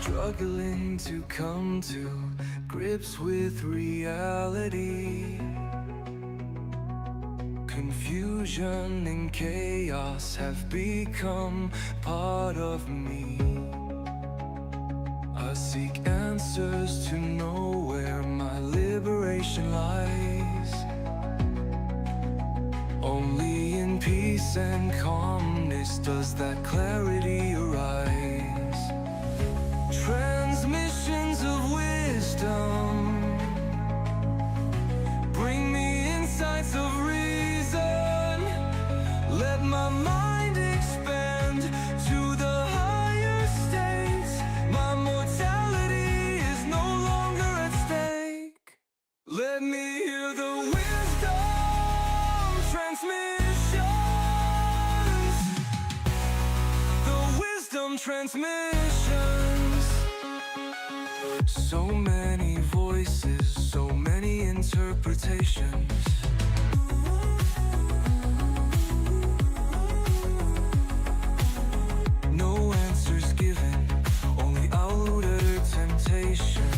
struggling to come to grips with reality. Confusion and chaos have become part of me. I seek answers to know where my liberation lies. Only in peace and calmness does that clarity arise. Transmissions of wisdom bring me insights of reason. Let my mind expand to the higher states. My mortality is no longer at stake. Let me hear the wisdom transmissions. The wisdom transmissions. So many voices, so many interpretations. No answers given, only outer temptations.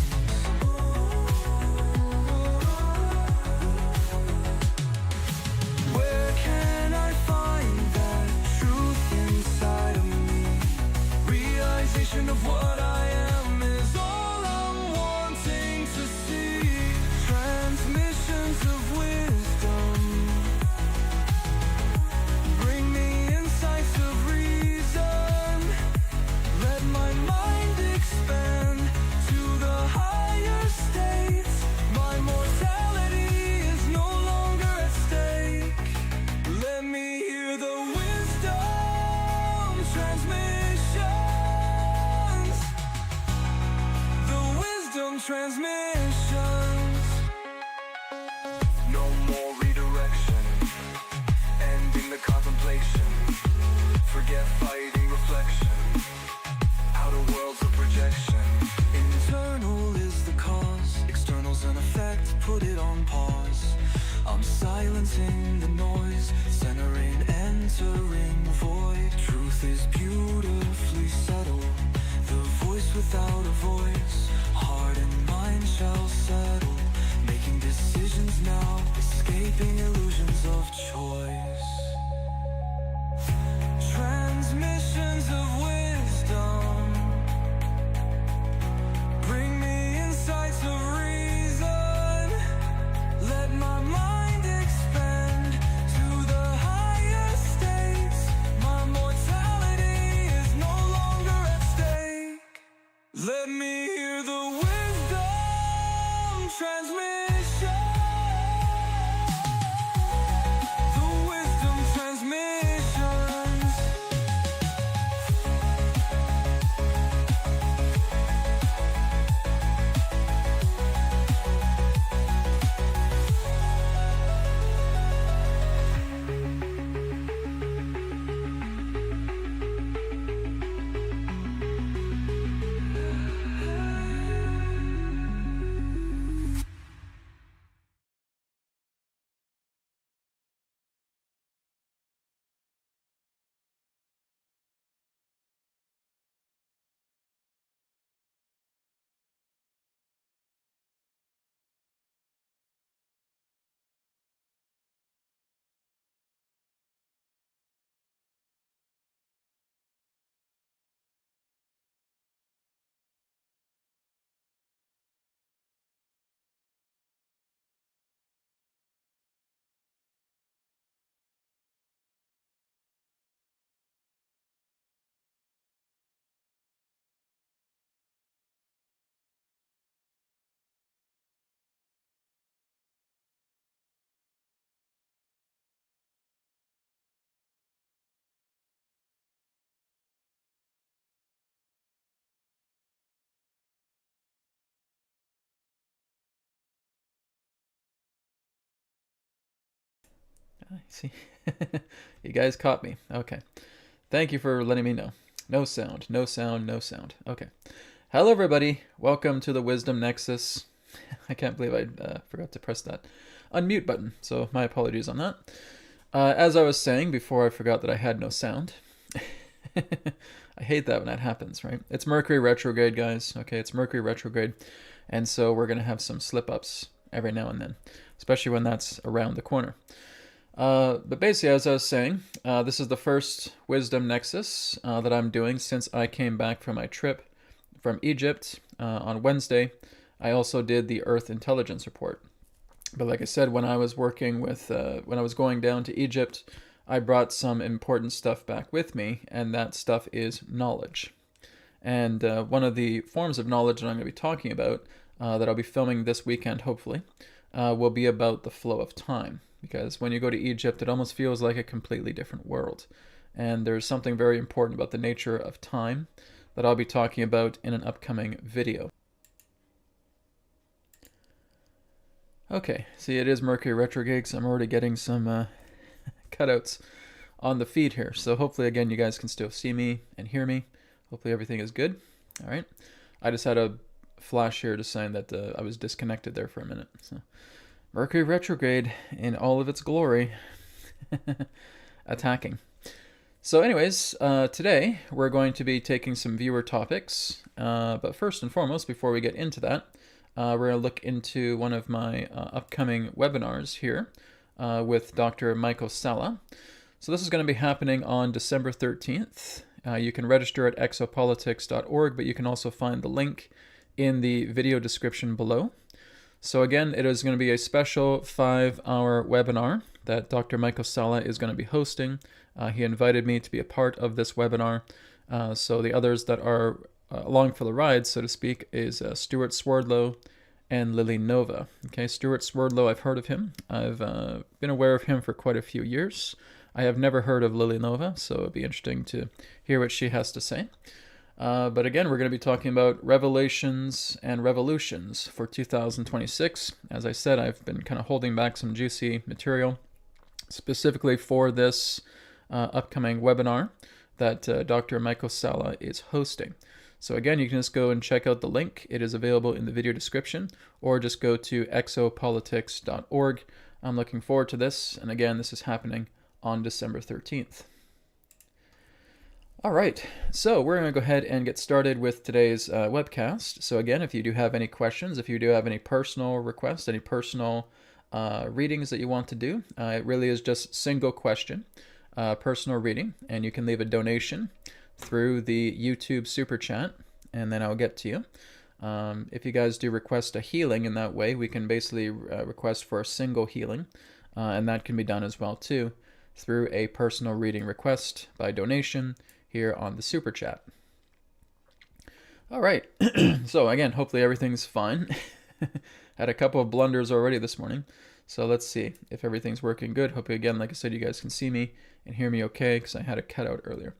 Where can I find that truth inside of me? Realization of what I am is all I'm wanting to see. Transmissions of wisdom bring me insights of reason. Let my mind expand to the higher states. My mortality is no longer at stake. Let me hear the wisdom transmissions. The wisdom transmissions. No more redirection, ending the contemplation. Forget fighting reflection. Outer world's a projection. Internal is the cause, external's an effect, put it on pause. I'm silencing the noise, centering, entering void. Truth is beautifully subtle, the voice without a voice. Heart and mind shall settle, making decisions now, escaping illusions of choice. Transmissions of wisdom bring me insights of reason. Let my mind expand to the higher states. My mortality is no longer at stake. Let me hear the wisdom transmission. The wisdom transmissions. I see. You guys caught me. Okay. Thank you for letting me know. No sound, no sound, no sound. Okay. Hello, everybody. Welcome to the Wisdom Nexus. I can't believe I forgot to press that unmute button, so my apologies on that. As I was saying before, I forgot that I had no sound. I hate that when that happens, right? It's Mercury retrograde, guys. Okay, it's Mercury retrograde. And so we're going to have some slip-ups every now and then, especially when that's around the corner. But basically, as I was saying, this is the first Wisdom Nexus that I'm doing since I came back from my trip from Egypt on Wednesday. I also did the Earth Intelligence Report. But like I said, when I was working with, when I was going down to Egypt, I brought some important stuff back with me, and that stuff is knowledge. And one of the forms of knowledge that I'm going to be talking about, that I'll be filming this weekend, hopefully, will be about the flow of time. Because when you go to Egypt, it almost feels like a completely different world. And there's something very important about the nature of time that I'll be talking about in an upcoming video. Okay, see, it is Mercury retrograde, so I'm already getting some cutouts on the feed here. So hopefully, again, you guys can still see me and hear me. Hopefully everything is good. All right. I just had a flash here to saying that I was disconnected there for a minute. So Mercury retrograde in all of its glory. Attacking. So anyways, today we're going to be taking some viewer topics. But first and foremost, before we get into that, we're going to look into one of my upcoming webinars here with Dr. Michael Salla. So this is going to be happening on December 13th. You can register at exopolitics.org, but you can also find the link in the video description below. So again, it is going to be a special 5-hour webinar that Dr. Michael Salla is going to be hosting. He invited me to be a part of this webinar. So the others that are along for the ride, so to speak, is Stuart Swerdlow and Lily Nova. Okay, Stuart Swerdlow, I've heard of him. I've been aware of him for quite a few years. I have never heard of Lily Nova, so it'll be interesting to hear what she has to say. But again, we're going to be talking about revelations and revolutions for 2026. As I said, I've been kind of holding back some juicy material specifically for this upcoming webinar that Dr. Michael Salla is hosting. So again, you can just go and check out the link. It is available in the video description, or just go to exopolitics.org. I'm looking forward to this. And again, this is happening on December 13th. All right, so we're going to go ahead and get started with today's webcast. So again, if you do have any questions, if you do have any personal requests, any personal readings that you want to do, it really is just single question, personal reading, and you can leave a donation through the YouTube super chat, and then I'll get to you. If you guys do request a healing in that way, we can basically request for a single healing, and that can be done as well too through a personal reading request by donation here on the super chat. All right, so again, hopefully everything's fine. Had a couple of blunders already this morning, so let's see if everything's working good. Hopefully, again, like I said, you guys can see me and hear me okay, because I had a cutout earlier.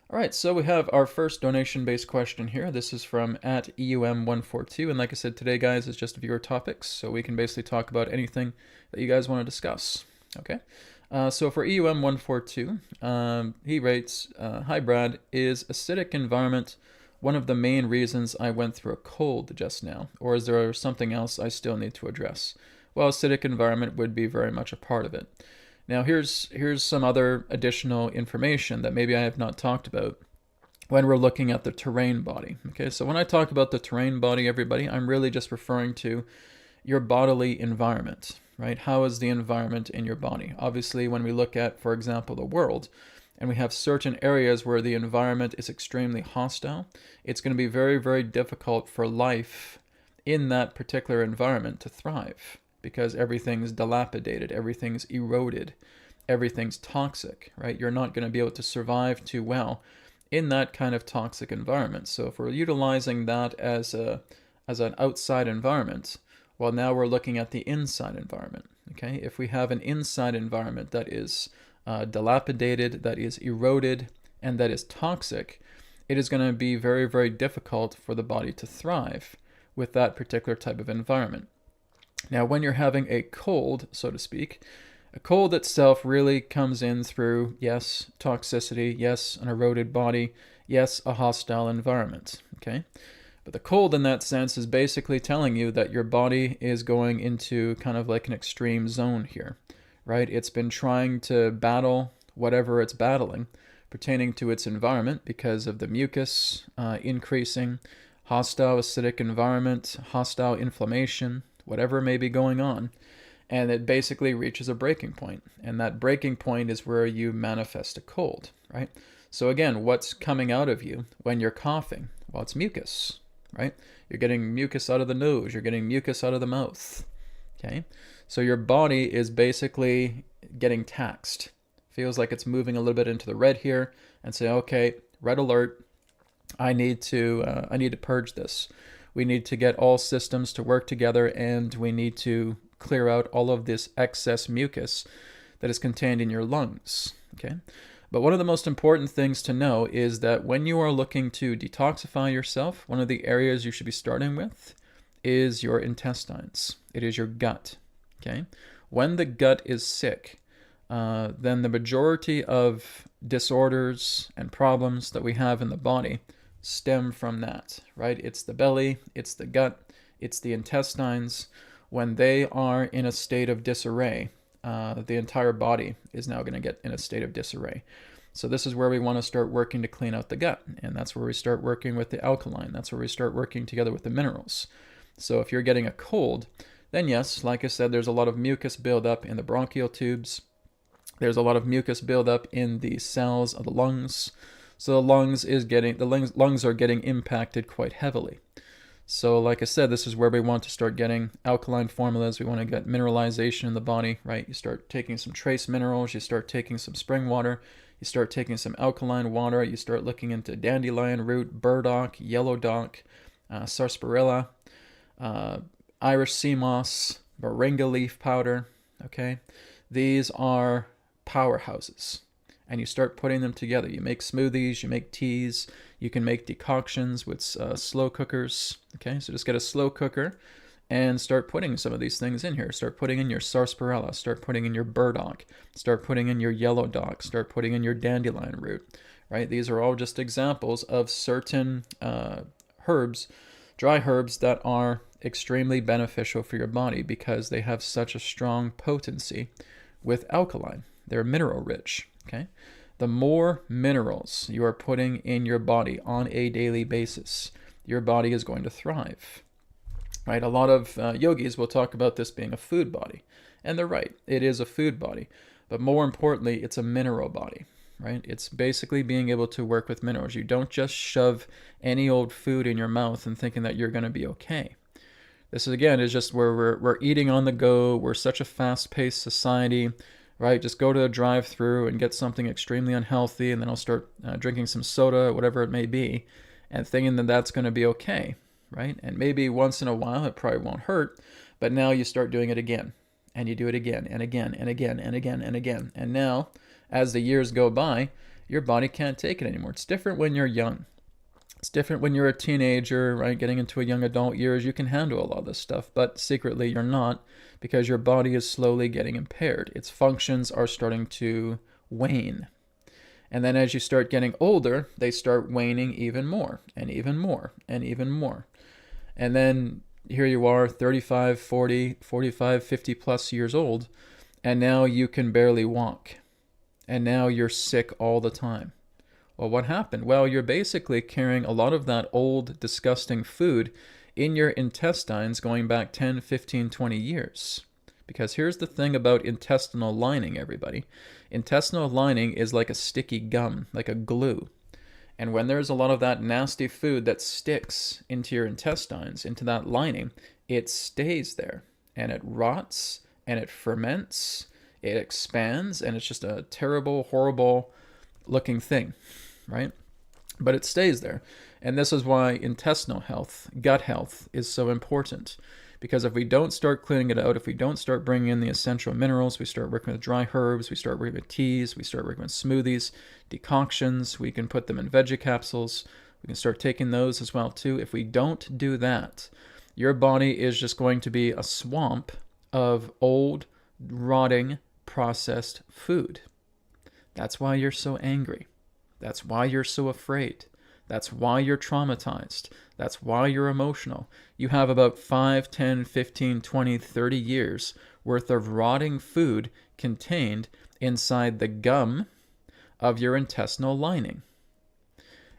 All right, so we have our first donation-based question here. This is from @EUM142, and like I said, today, guys, is just viewer topics, so we can basically talk about anything that you guys want to discuss. Okay, so for EUM142, he writes, "Hi Brad, is acidic environment one of the main reasons I went through a cold just now, or is there something else I still need to address?" Well, acidic environment would be very much a part of it. Now, here's some other additional information that maybe I have not talked about when we're looking at the terrain body. Okay, so when I talk about the terrain body, everybody, I'm really just referring to your bodily environment, right? How is the environment in your body? Obviously, when we look at, for example, the world, and we have certain areas where the environment is extremely hostile, it's going to be very, very difficult for life in that particular environment to thrive, because everything's dilapidated, everything's eroded, everything's toxic, right? You're not going to be able to survive too well in that kind of toxic environment. So if we're utilizing that as an outside environment, well, now we're looking at the inside environment, okay? If we have an inside environment that is dilapidated, that is eroded, and that is toxic, it is going to be very, very difficult for the body to thrive with that particular type of environment. Now, when you're having a cold, so to speak, a cold itself really comes in through, yes, toxicity, yes, an eroded body, yes, a hostile environment, okay? But the cold in that sense is basically telling you that your body is going into kind of like an extreme zone here, right? It's been trying to battle whatever it's battling pertaining to its environment because of the mucus increasing, hostile acidic environment, hostile inflammation, whatever may be going on. And it basically reaches a breaking point. And that breaking point is where you manifest a cold, right? So again, what's coming out of you when you're coughing? Well, it's mucus, right? You're getting mucus out of the nose. You're getting mucus out of the mouth, okay? So your body is basically getting taxed. Feels like it's moving a little bit into the red here and say, okay, red alert. I need to purge this. We need to get all systems to work together, and we need to clear out all of this excess mucus that is contained in your lungs, okay? But one of the most important things to know is that when you are looking to detoxify yourself, one of the areas you should be starting with is your intestines. It is your gut, okay? When the gut is sick, then the majority of disorders and problems that we have in the body stem from that, right? It's the belly, it's the gut, it's the intestines. When they are in a state of disarray, the entire body is now going to get in a state of disarray. So this is where we want to start working to clean out the gut, and that's where we start working with the alkaline. That's where we start working together with the minerals. So if you're getting a cold, then yes, like I said, there's a lot of mucus buildup in the bronchial tubes. There's a lot of mucus buildup in the cells of the lungs. So the lungs are getting impacted quite heavily. So like I said, this is where we want to start getting alkaline formulas. We want to get mineralization in the body, right? You start taking some trace minerals, you start taking some spring water, you start taking some alkaline water, you start looking into dandelion root, burdock, yellow dock, sarsaparilla, Irish sea moss, moringa leaf powder, okay? These are powerhouses. And you start putting them together. You make smoothies, you make teas, you can make decoctions with slow cookers. Okay, so just get a slow cooker and start putting some of these things in here. Start putting in your sarsaparilla, start putting in your burdock, start putting in your yellow dock, start putting in your dandelion root, right? These are all just examples of certain herbs, dry herbs that are extremely beneficial for your body because they have such a strong potency with alkaline. They're mineral rich. Okay, the more minerals you are putting in your body on a daily basis, your body is going to thrive, right? A lot of yogis will talk about this being a food body, and they're right. It is a food body, but more importantly, it's a mineral body, right? It's basically being able to work with minerals. You don't just shove any old food in your mouth and thinking that you're going to be okay. This is just where we're eating on the go. We're such a fast-paced society. Right, just go to a drive-through and get something extremely unhealthy, and then I'll start drinking some soda, whatever it may be, and thinking that that's going to be okay, right? And maybe once in a while it probably won't hurt, but now you start doing it again, and you do it again, and again, and again, and again, and again. And now, as the years go by, your body can't take it anymore. It's different when you're young. It's different when you're a teenager, right? Getting into a young adult years, you can handle a lot of this stuff, but secretly you're not, because your body is slowly getting impaired. Its functions are starting to wane. And then as you start getting older, they start waning even more, and even more, and even more. And then here you are, 35, 40, 45, 50 plus years old, and now you can barely walk. And now you're sick all the time. Well, what happened? Well, you're basically carrying a lot of that old, disgusting food in your intestines going back 10, 15, 20 years. Because here's the thing about intestinal lining, everybody. Intestinal lining is like a sticky gum, like a glue. And when there's a lot of that nasty food that sticks into your intestines, into that lining, it stays there. And it rots, and it ferments, it expands, and it's just a terrible, horrible looking thing, right? But it stays there. And this is why intestinal health, gut health, is so important. Because if we don't start cleaning it out, if we don't start bringing in the essential minerals, we start working with dry herbs, we start working with teas, we start working with smoothies, decoctions, we can put them in veggie capsules, we can start taking those as well too. If we don't do that, your body is just going to be a swamp of old, rotting, processed food. That's why you're so angry. That's why you're so afraid. That's why you're traumatized. That's why you're emotional. You have about 5, 10, 15, 20, 30 years worth of rotting food contained inside the gum of your intestinal lining.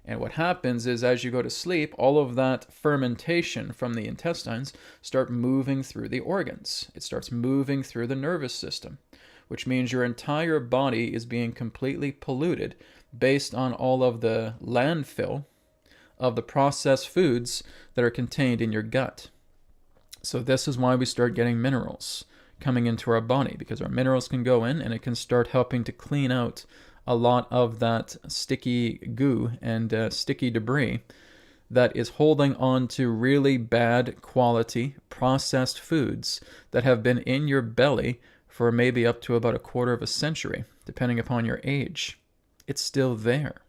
And what happens is, as you go to sleep, all of that fermentation from the intestines start moving through the organs. It starts moving through the nervous system, which means your entire body is being completely polluted based on all of the landfill of the processed foods that are contained in your gut. So this is why we start getting minerals coming into our body, because our minerals can go in and it can start helping to clean out a lot of that sticky goo and sticky debris that is holding on to really bad quality processed foods that have been in your belly for maybe up to about a quarter of a century, depending upon your age. It's still there,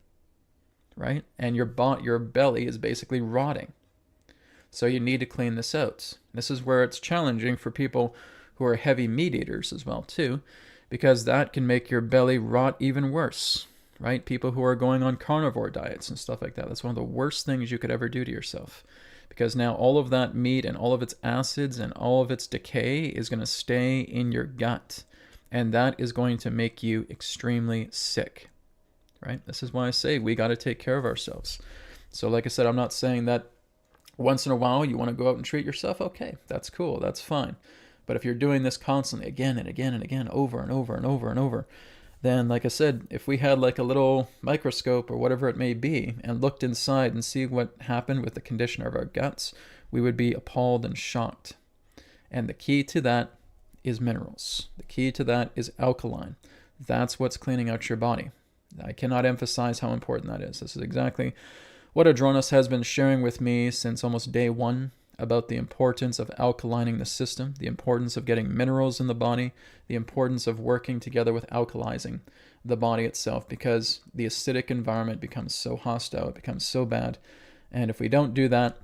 right? And your belly is basically rotting. So you need to clean this out. This is where it's challenging for people who are heavy meat eaters as well too, because that can make your belly rot even worse, right? People who are going on carnivore diets and stuff like that, that's one of the worst things you could ever do to yourself, because now all of that meat and all of its acids and all of its decay is going to stay in your gut, and that is going to make you extremely sick, right? This is why I say we got to take care of ourselves. So like I said, I'm not saying that once in a while you want to go out and treat yourself. Okay, that's cool, that's fine. But if you're doing this constantly, again and again and again, over and over and over and over, then, like I said, if we had like a little microscope or whatever it may be and looked inside and see what happened with the condition of our guts, we would be appalled and shocked. And the key to that is minerals. The key to that is alkaline. That's what's cleaning out your body. I cannot emphasize how important that is. This is exactly what Adronis has been sharing with me since almost day one, about the importance of alkalining the system, the importance of getting minerals in the body, the importance of working together with alkalizing the body itself, because the acidic environment becomes so hostile, it becomes so bad. And if we don't do that,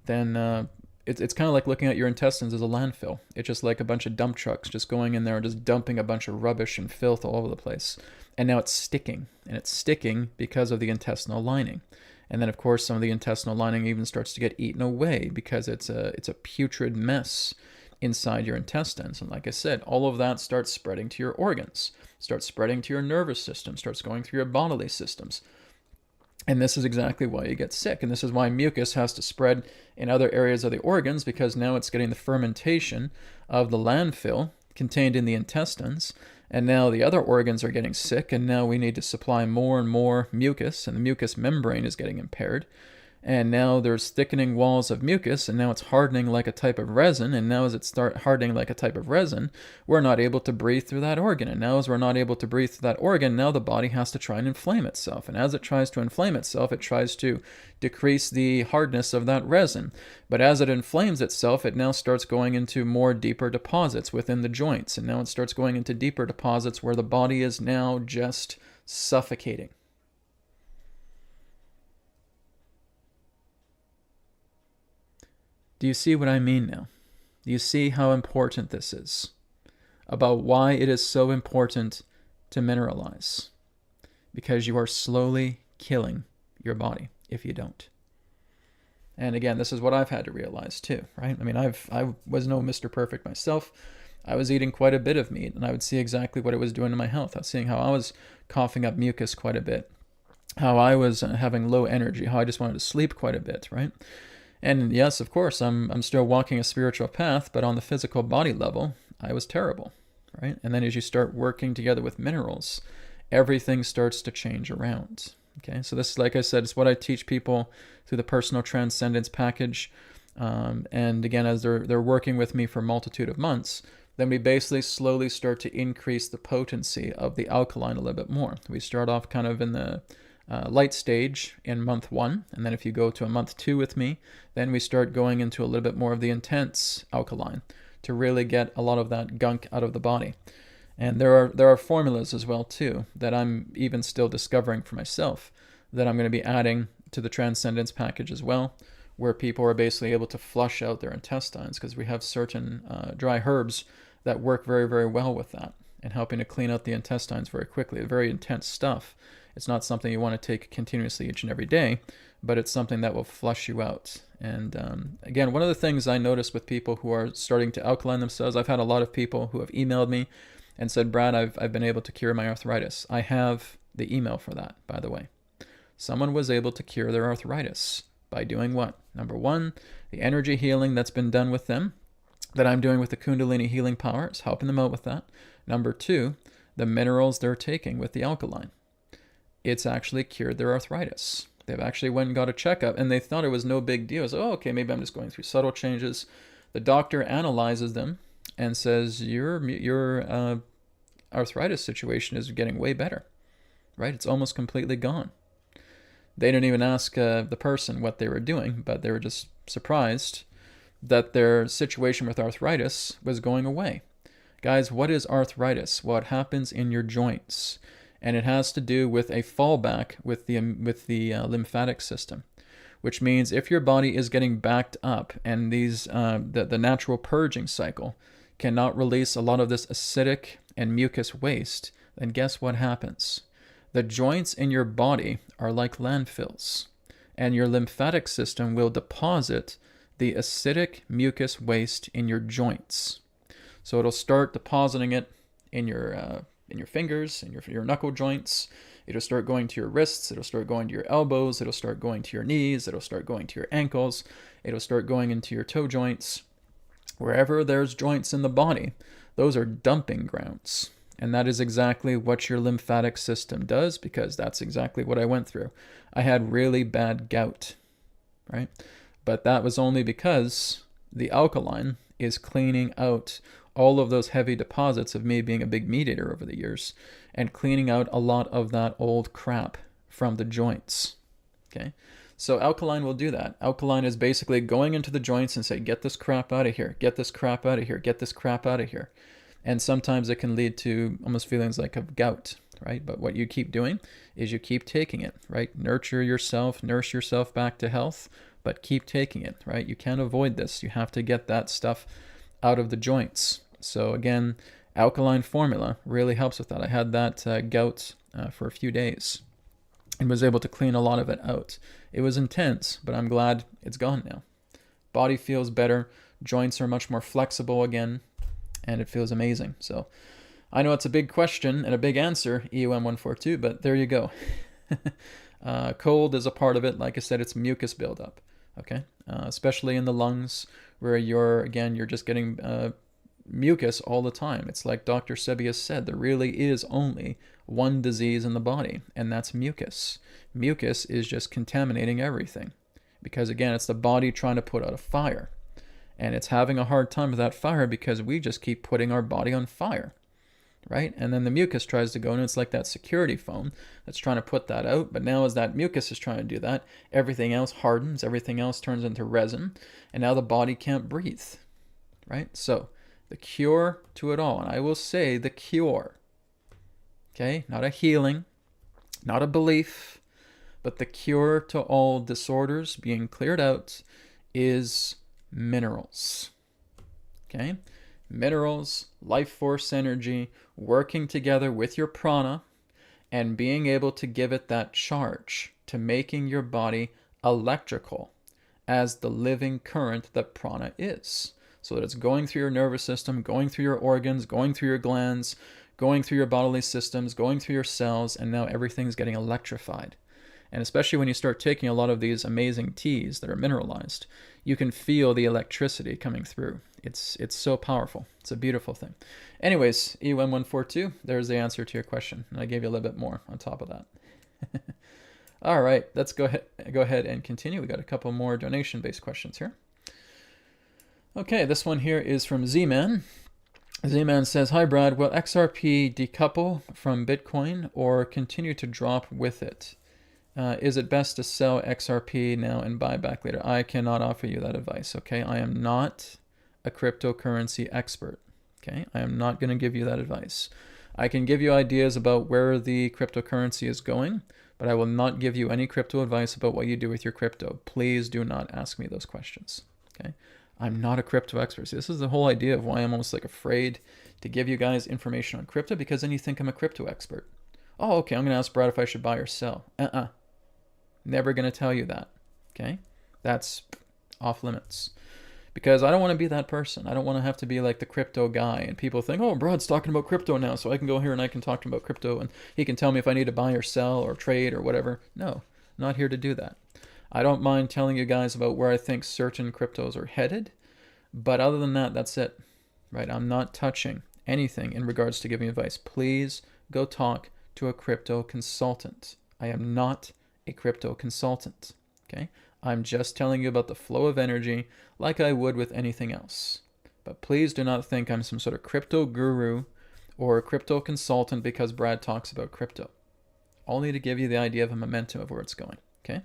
then it's kind of like looking at your intestines as a landfill. It's just like a bunch of dump trucks just going in there and just dumping a bunch of rubbish and filth all over the place. And now it's sticking, and it's sticking because of the intestinal lining. And then, of course, some of the intestinal lining even starts to get eaten away because it's a putrid mess inside your intestines. And like I said, all of that starts spreading to your organs, starts spreading to your nervous system, starts going through your bodily systems. And this is exactly why you get sick. And this is why mucus has to spread in other areas of the organs, because now it's getting the fermentation of the landfill contained in the intestines. And now the other organs are getting sick, and now we need to supply more and more mucus, and the mucous membrane is getting impaired. And now there's thickening walls of mucus, and now it's hardening like a type of resin, and now as it starts hardening like a type of resin, we're not able to breathe through that organ. And now as we're not able to breathe through that organ, now the body has to try and inflame itself. And as it tries to inflame itself, it tries to decrease the hardness of that resin. But as it inflames itself, it now starts going into more deeper deposits within the joints, and now it starts going into deeper deposits where the body is now just suffocating. Do you see what I mean now? Do you see how important this is? About why it is so important to mineralize? Because you are slowly killing your body if you don't. And again, this is what I've had to realize too, right? I mean, I was no Mr. Perfect myself. I was eating quite a bit of meat, and I would see exactly what it was doing to my health. I was seeing how I was coughing up mucus quite a bit, how I was having low energy, how I just wanted to sleep quite a bit, right? And yes, of course, I'm still walking a spiritual path, but on the physical body level, I was terrible, right? And then as you start working together with minerals, everything starts to change around. Okay, so this, like I said, is what I teach people through the personal transcendence package. And again, as they're working with me for a multitude of months, then we basically slowly start to increase the potency of the alkaline a little bit more. We start off kind of in the light stage in month 1, and then if you go to a month 2 with me, then we start going into a little bit more of the intense alkaline to really get a lot of that gunk out of the body. And there are formulas as well too that I'm even still discovering for myself that I'm going to be adding to the Transcendence package as well, where people are basically able to flush out their intestines, because we have certain dry herbs that work very, very well with that and helping to clean out the intestines very quickly. Very intense stuff. It's not something you want to take continuously each and every day, but it's something that will flush you out. And again, one of the things I notice with people who are starting to alkaline themselves, I've had a lot of people who have emailed me and said, Brad, I've been able to cure my arthritis. I have the email for that, by the way. Someone was able to cure their arthritis by doing what? Number one, the energy healing that's been done with them, that I'm doing with the Kundalini healing power, is helping them out with that. Number two, the minerals they're taking with the alkaline. It's actually cured their arthritis. They've actually went and got a checkup, and they thought it was no big deal. It's, oh, okay, maybe I'm just going through subtle changes. The doctor analyzes them and says, your arthritis situation is getting way better, right? It's almost completely gone. They didn't even ask the person what they were doing, but they were just surprised that their situation with arthritis was going away. Guys, what is arthritis? Well, it happens in your joints, and it has to do with a fallback with the lymphatic system, which means if your body is getting backed up and the natural purging cycle cannot release a lot of this acidic and mucus waste, then guess what happens? The joints in your body are like landfills, and your lymphatic system will deposit the acidic mucus waste in your joints. So it'll start depositing it in your fingers, in your knuckle joints. It'll start going to your wrists. It'll start going to your elbows. It'll start going to your knees. It'll start going to your ankles. It'll start going into your toe joints. Wherever there's joints in the body, those are dumping grounds. And that is exactly what your lymphatic system does, because that's exactly what I went through. I had really bad gout, right? But that was only because the alkaline is cleaning out all of those heavy deposits of me being a big meat eater over the years, and cleaning out a lot of that old crap from the joints. Okay, so alkaline will do that. Alkaline is basically going into the joints and say, get this crap out of here, get this crap out of here, get this crap out of here. And sometimes it can lead to almost feelings like of gout, right? But what you keep doing is you keep taking it, right? Nurture yourself, nurse yourself back to health, but keep taking it, right? You can't avoid this. You have to get that stuff out of the joints. So again, alkaline formula really helps with that. I had that gout for a few days and was able to clean a lot of it out. It was intense, but I'm glad it's gone now. Body feels better. Joints are much more flexible again, and it feels amazing. So I know it's a big question and a big answer, EUM142, but there you go. Cold is a part of it. Like I said, it's mucus buildup, okay? Especially in the lungs, where you're just getting mucus all the time. It's like Dr. Sebius said, there really is only one disease in the body, and that's mucus. Mucus is just contaminating everything, because again, it's the body trying to put out a fire. And it's having a hard time with that fire because we just keep putting our body on fire, right? And then the mucus tries to go, and it's like that security foam that's trying to put that out. But now as that mucus is trying to do that, everything else hardens, everything else turns into resin, and now the body can't breathe, right? So the cure to it all, and I will say the cure, okay? Not a healing, not a belief, but the cure to all disorders being cleared out is minerals. Okay? Minerals, life force energy, working together with your prana and being able to give it that charge to making your body electrical as the living current that prana is. So that it's going through your nervous system, going through your organs, going through your glands, going through your bodily systems, going through your cells, and now everything's getting electrified. And especially when you start taking a lot of these amazing teas that are mineralized, you can feel the electricity coming through. It's so powerful. It's a beautiful thing. Anyways, EUM142, there's the answer to your question. And I gave you a little bit more on top of that. All right, let's go ahead and continue. We got a couple more donation-based questions here. Okay, this one here is from Z-Man. Z-Man says, hi Brad, will XRP decouple from Bitcoin or continue to drop with it? Is it best to sell XRP now and buy back later? I cannot offer you that advice, okay? I am not a cryptocurrency expert, okay? I am not going to give you that advice. I can give you ideas about where the cryptocurrency is going, but I will not give you any crypto advice about what you do with your crypto. Please do not ask me those questions, okay? I'm not a crypto expert. See, this is the whole idea of why I'm almost like afraid to give you guys information on crypto, because then you think I'm a crypto expert. Oh, okay, I'm going to ask Brad if I should buy or sell. Never going to tell you that, okay? That's off limits. because I don't want to be that person. I don't want to have to be like the crypto guy, and people think, oh, Brad's talking about crypto now, so I can go here and I can talk to him about crypto, and he can tell me if I need to buy or sell or trade or whatever. No, I'm not here to do that. I don't mind telling you guys about where I think certain cryptos are headed, but other than that, that's it, right? I'm not touching anything in regards to giving advice. Please go talk to a crypto consultant. I am not a crypto consultant, okay? I'm just telling you about the flow of energy like I would with anything else. But please do not think I'm some sort of crypto guru or a crypto consultant because Brad talks about crypto. Only to give you the idea of a momentum of where it's going, okay?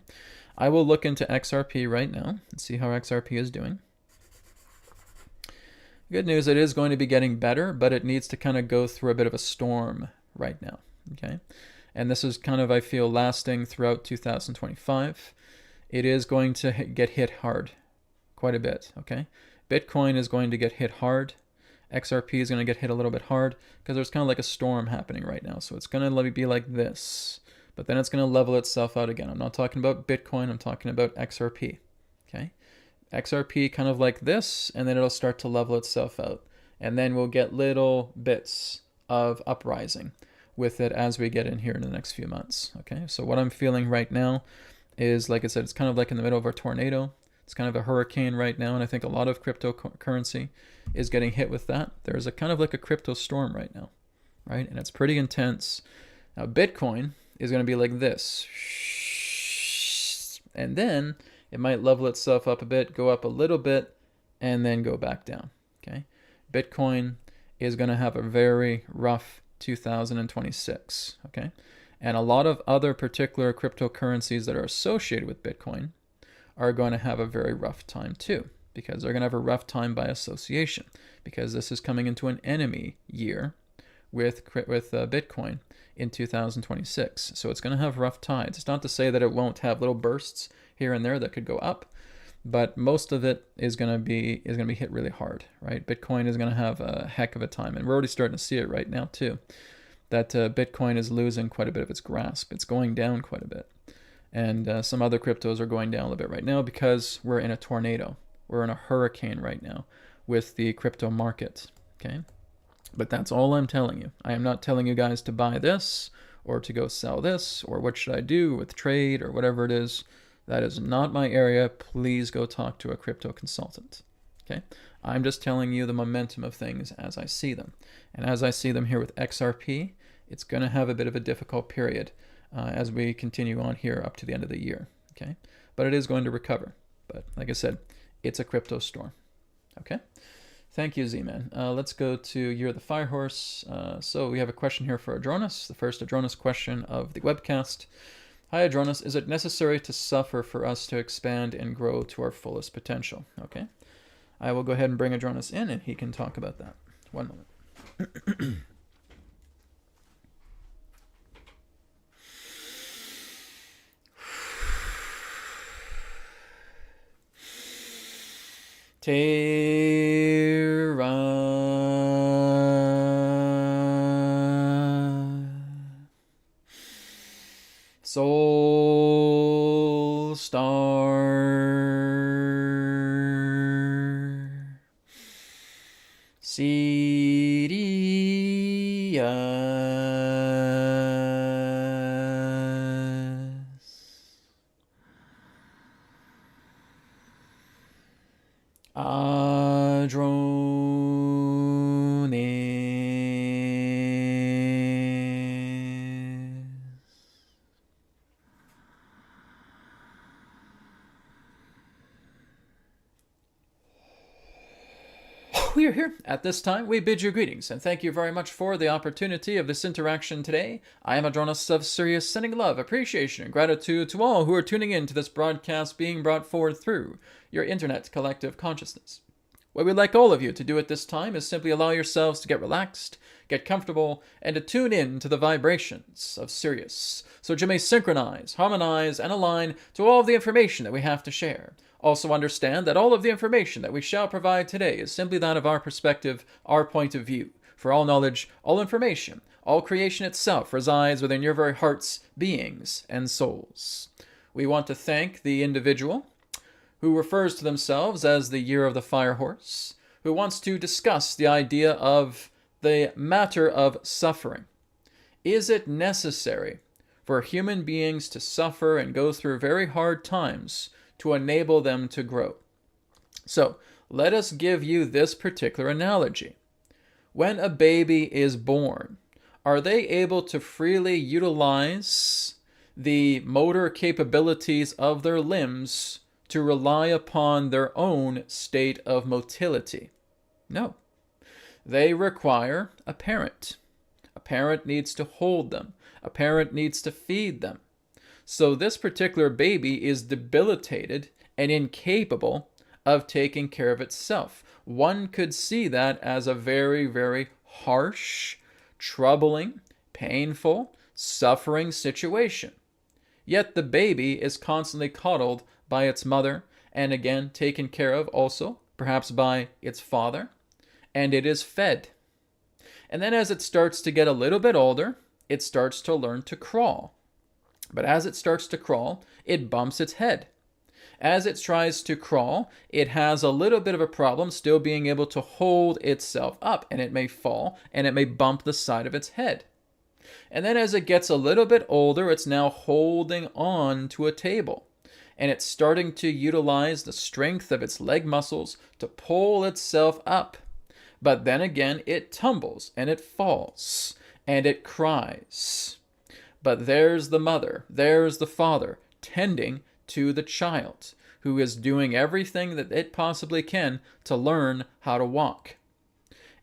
I will look into XRP right now and see how XRP is doing. Good news, it is going to be getting better, but it needs to kind of go through a bit of a storm right now, okay? And this is kind of, I feel, lasting throughout 2025. It is going to get hit hard quite a bit, okay? Bitcoin is going to get hit hard. XRP is going to get hit a little bit hard because there's kind of like a storm happening right now. So it's going to be like this, but then it's going to level itself out again. I'm not talking about Bitcoin. I'm talking about XRP, okay? XRP kind of like this, and then it'll start to level itself out. And then we'll get little bits of uprising with it as we get in here in the next few months, okay? So what I'm feeling right now is, like I said, it's kind of like in the middle of a tornado. It's kind of a hurricane right now, and I think a lot of cryptocurrency is getting hit with that. There's a kind of like a crypto storm right now, right? And it's pretty intense. Now, Bitcoin is going to be like this. And then it might level itself up a bit, go up a little bit, and then go back down, okay? Bitcoin is going to have a very rough 2026, okay? And a lot of other particular cryptocurrencies that are associated with Bitcoin are going to have a very rough time too, because they're going to have a rough time by association, because this is coming into an enemy year with Bitcoin in 2026. So it's going to have rough tides. It's not to say that it won't have little bursts here and there that could go up, but most of it is going to be hit really hard, right? Bitcoin is going to have a heck of a time, and we're already starting to see it right now too. That Bitcoin is losing quite a bit of its grasp. It's going down quite a bit. And some other cryptos are going down a little bit right now because we're in a tornado. We're in a hurricane right now with the crypto market, okay? But that's all I'm telling you. I am not telling you guys to buy this or to go sell this or what should I do with trade or whatever it is. That is not my area. Please go talk to a crypto consultant, okay? I'm just telling you the momentum of things as I see them. And as I see them here with XRP, it's going to have a bit of a difficult period as we continue on here up to the end of the year, okay? But it is going to recover. But like I said, it's a crypto storm, okay? Thank you, Z-Man. Let's go to You're the Firehorse. So we have a question here for Adronis, the first Adronis question of the webcast. Hi, Adronis. Is it necessary to suffer for us to expand and grow to our fullest potential? Okay. I will go ahead and bring Adronis in, and he can talk about that. One moment. Terra Soul Star Sirius Adronis. We are here. At this time, we bid you greetings, and thank you very much for the opportunity of this interaction today. I am Adronis of Sirius, sending love, appreciation, and gratitude to all who are tuning in to this broadcast being brought forward through your internet collective consciousness. What we'd like all of you to do at this time is simply allow yourselves to get relaxed, get comfortable, and to tune in to the vibrations of Sirius, so that you may synchronize, harmonize, and align to all of the information that we have to share. Also understand that all of the information that we shall provide today is simply that of our perspective, our point of view. For all knowledge, all information, all creation itself resides within your very hearts, beings, and souls. We want to thank the individual who refers to themselves as the Year of the Fire Horse, who wants to discuss the idea of the matter of suffering. Is it necessary for human beings to suffer and go through very hard times to enable them to grow? So, let us give you this particular analogy. When a baby is born, are they able to freely utilize the motor capabilities of their limbs to rely upon their own state of motility? No. They require a parent. A parent needs to hold them. A parent needs to feed them. So this particular baby is debilitated and incapable of taking care of itself. One could see that as a very, very harsh, troubling, painful, suffering situation. Yet the baby is constantly coddled by its mother and again taken care of also, perhaps by its father, and it is fed. And then as it starts to get a little bit older, it starts to learn to crawl. But as it starts to crawl, it bumps its head. As it tries to crawl, it has a little bit of a problem still being able to hold itself up, and it may fall, and it may bump the side of its head. And then as it gets a little bit older, it's now holding on to a table, and it's starting to utilize the strength of its leg muscles to pull itself up. But then again, it tumbles, and it falls, and it cries. But there's the mother, there's the father, tending to the child, who is doing everything that it possibly can to learn how to walk.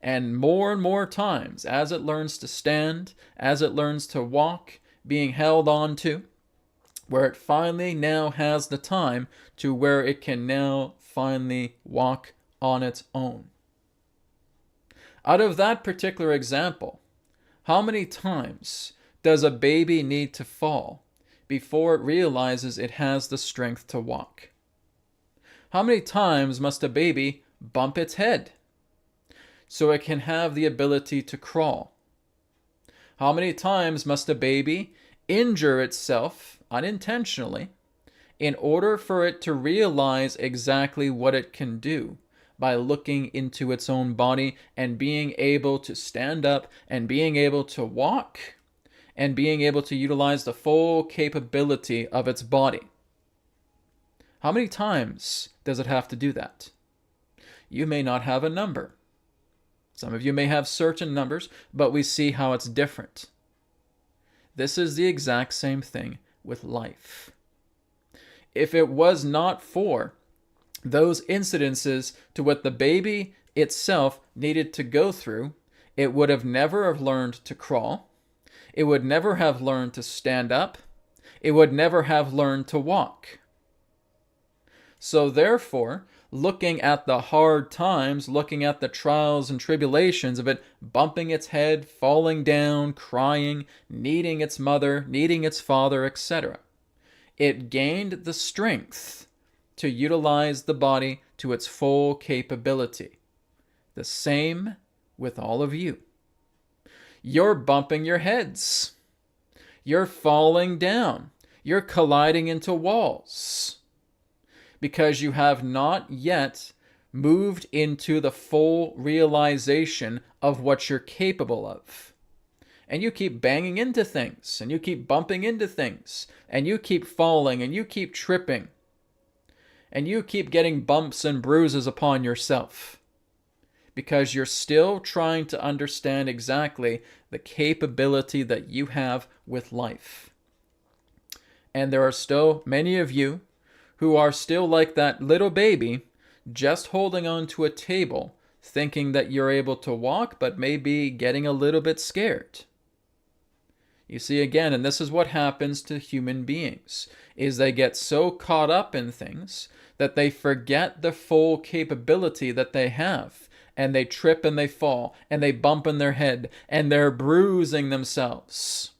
And more times, as it learns to stand, as it learns to walk, being held on to, where it finally now has the time to where it can now finally walk on its own. Out of that particular example, how many times does a baby need to fall before it realizes it has the strength to walk? How many times must a baby bump its head so it can have the ability to crawl? How many times must a baby injure itself unintentionally in order for it to realize exactly what it can do by looking into its own body and being able to stand up and being able to walk and being able to utilize the full capability of its body? How many times does it have to do that? You may not have a number. Some of you may have certain numbers, but we see how it's different. This is the exact same thing with life. If it was not for those incidences to what the baby itself needed to go through, it would have never have learned to crawl. It would never have learned to stand up. It would never have learned to walk. So therefore, looking at the hard times, looking at the trials and tribulations of it bumping its head, falling down, crying, needing its mother, needing its father, etc., it gained the strength to utilize the body to its full capability. The same with all of you. You're bumping your heads. You're falling down. You're colliding into walls because you have not yet moved into the full realization of what you're capable of. And you keep banging into things, and you keep bumping into things, and you keep falling, and you keep tripping, and you keep getting bumps and bruises upon yourself because you're still trying to understand exactly the capability that you have with life. And there are still many of you who are still like that little baby, just holding on to a table, thinking that you're able to walk, but maybe getting a little bit scared. You see, again, and this is what happens to human beings, is they get so caught up in things that they forget the full capability that they have, and they trip and they fall, and they bump in their head, and they're bruising themselves,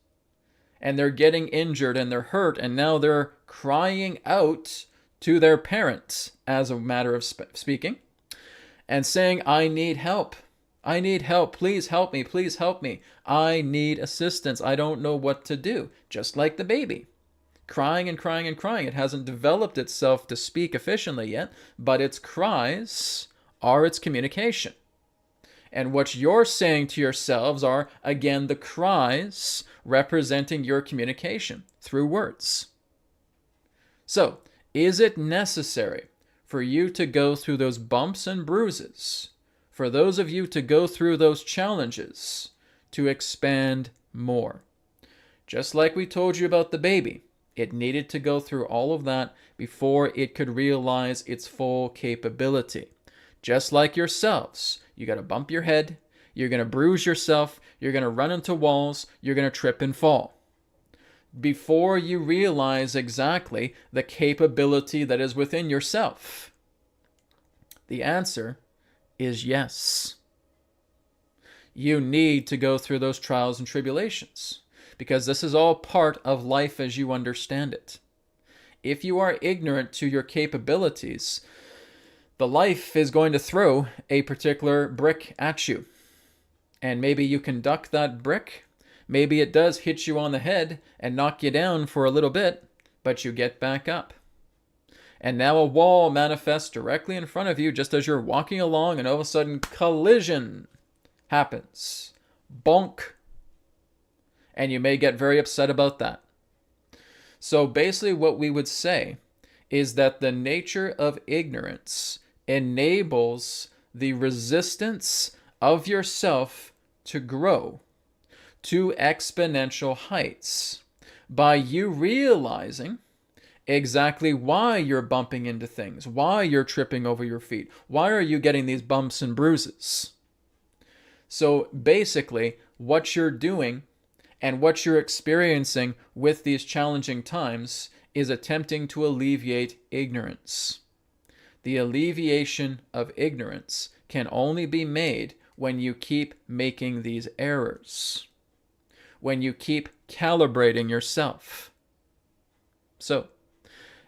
and they're getting injured, and they're hurt, and now they're crying out to their parents, as a matter of speaking, and saying, I need help. I need help. Please help me. Please help me. I need assistance. I don't know what to do. Just like the baby. crying and crying and crying. It hasn't developed itself to speak efficiently yet, but its cries are its communication. And what you're saying to yourselves are, again, the cries representing your communication through words. So, is it necessary for you to go through those bumps and bruises, for those of you to go through those challenges to expand more? Just like we told you about the baby, it needed to go through all of that before it could realize its full capability. Just like yourselves, you got to bump your head, you're going to bruise yourself, you're going to run into walls, you're going to trip and fall, before you realize exactly the capability that is within yourself. The answer is yes. You need to go through those trials and tribulations, because this is all part of life as you understand it. If you are ignorant to your capabilities, the life is going to throw a particular brick at you. And maybe you can duck that brick. Maybe it does hit you on the head and knock you down for a little bit, but you get back up. And now a wall manifests directly in front of you just as you're walking along, and all of a sudden collision happens. Bonk. And you may get very upset about that. So basically what we would say is that the nature of ignorance enables the resistance of yourself to grow to exponential heights by you realizing exactly why you're bumping into things, why you're tripping over your feet, why are you getting these bumps and bruises. So basically, what you're doing and what you're experiencing with these challenging times is attempting to alleviate ignorance. The alleviation of ignorance can only be made when you keep making these errors, when you keep calibrating yourself. So,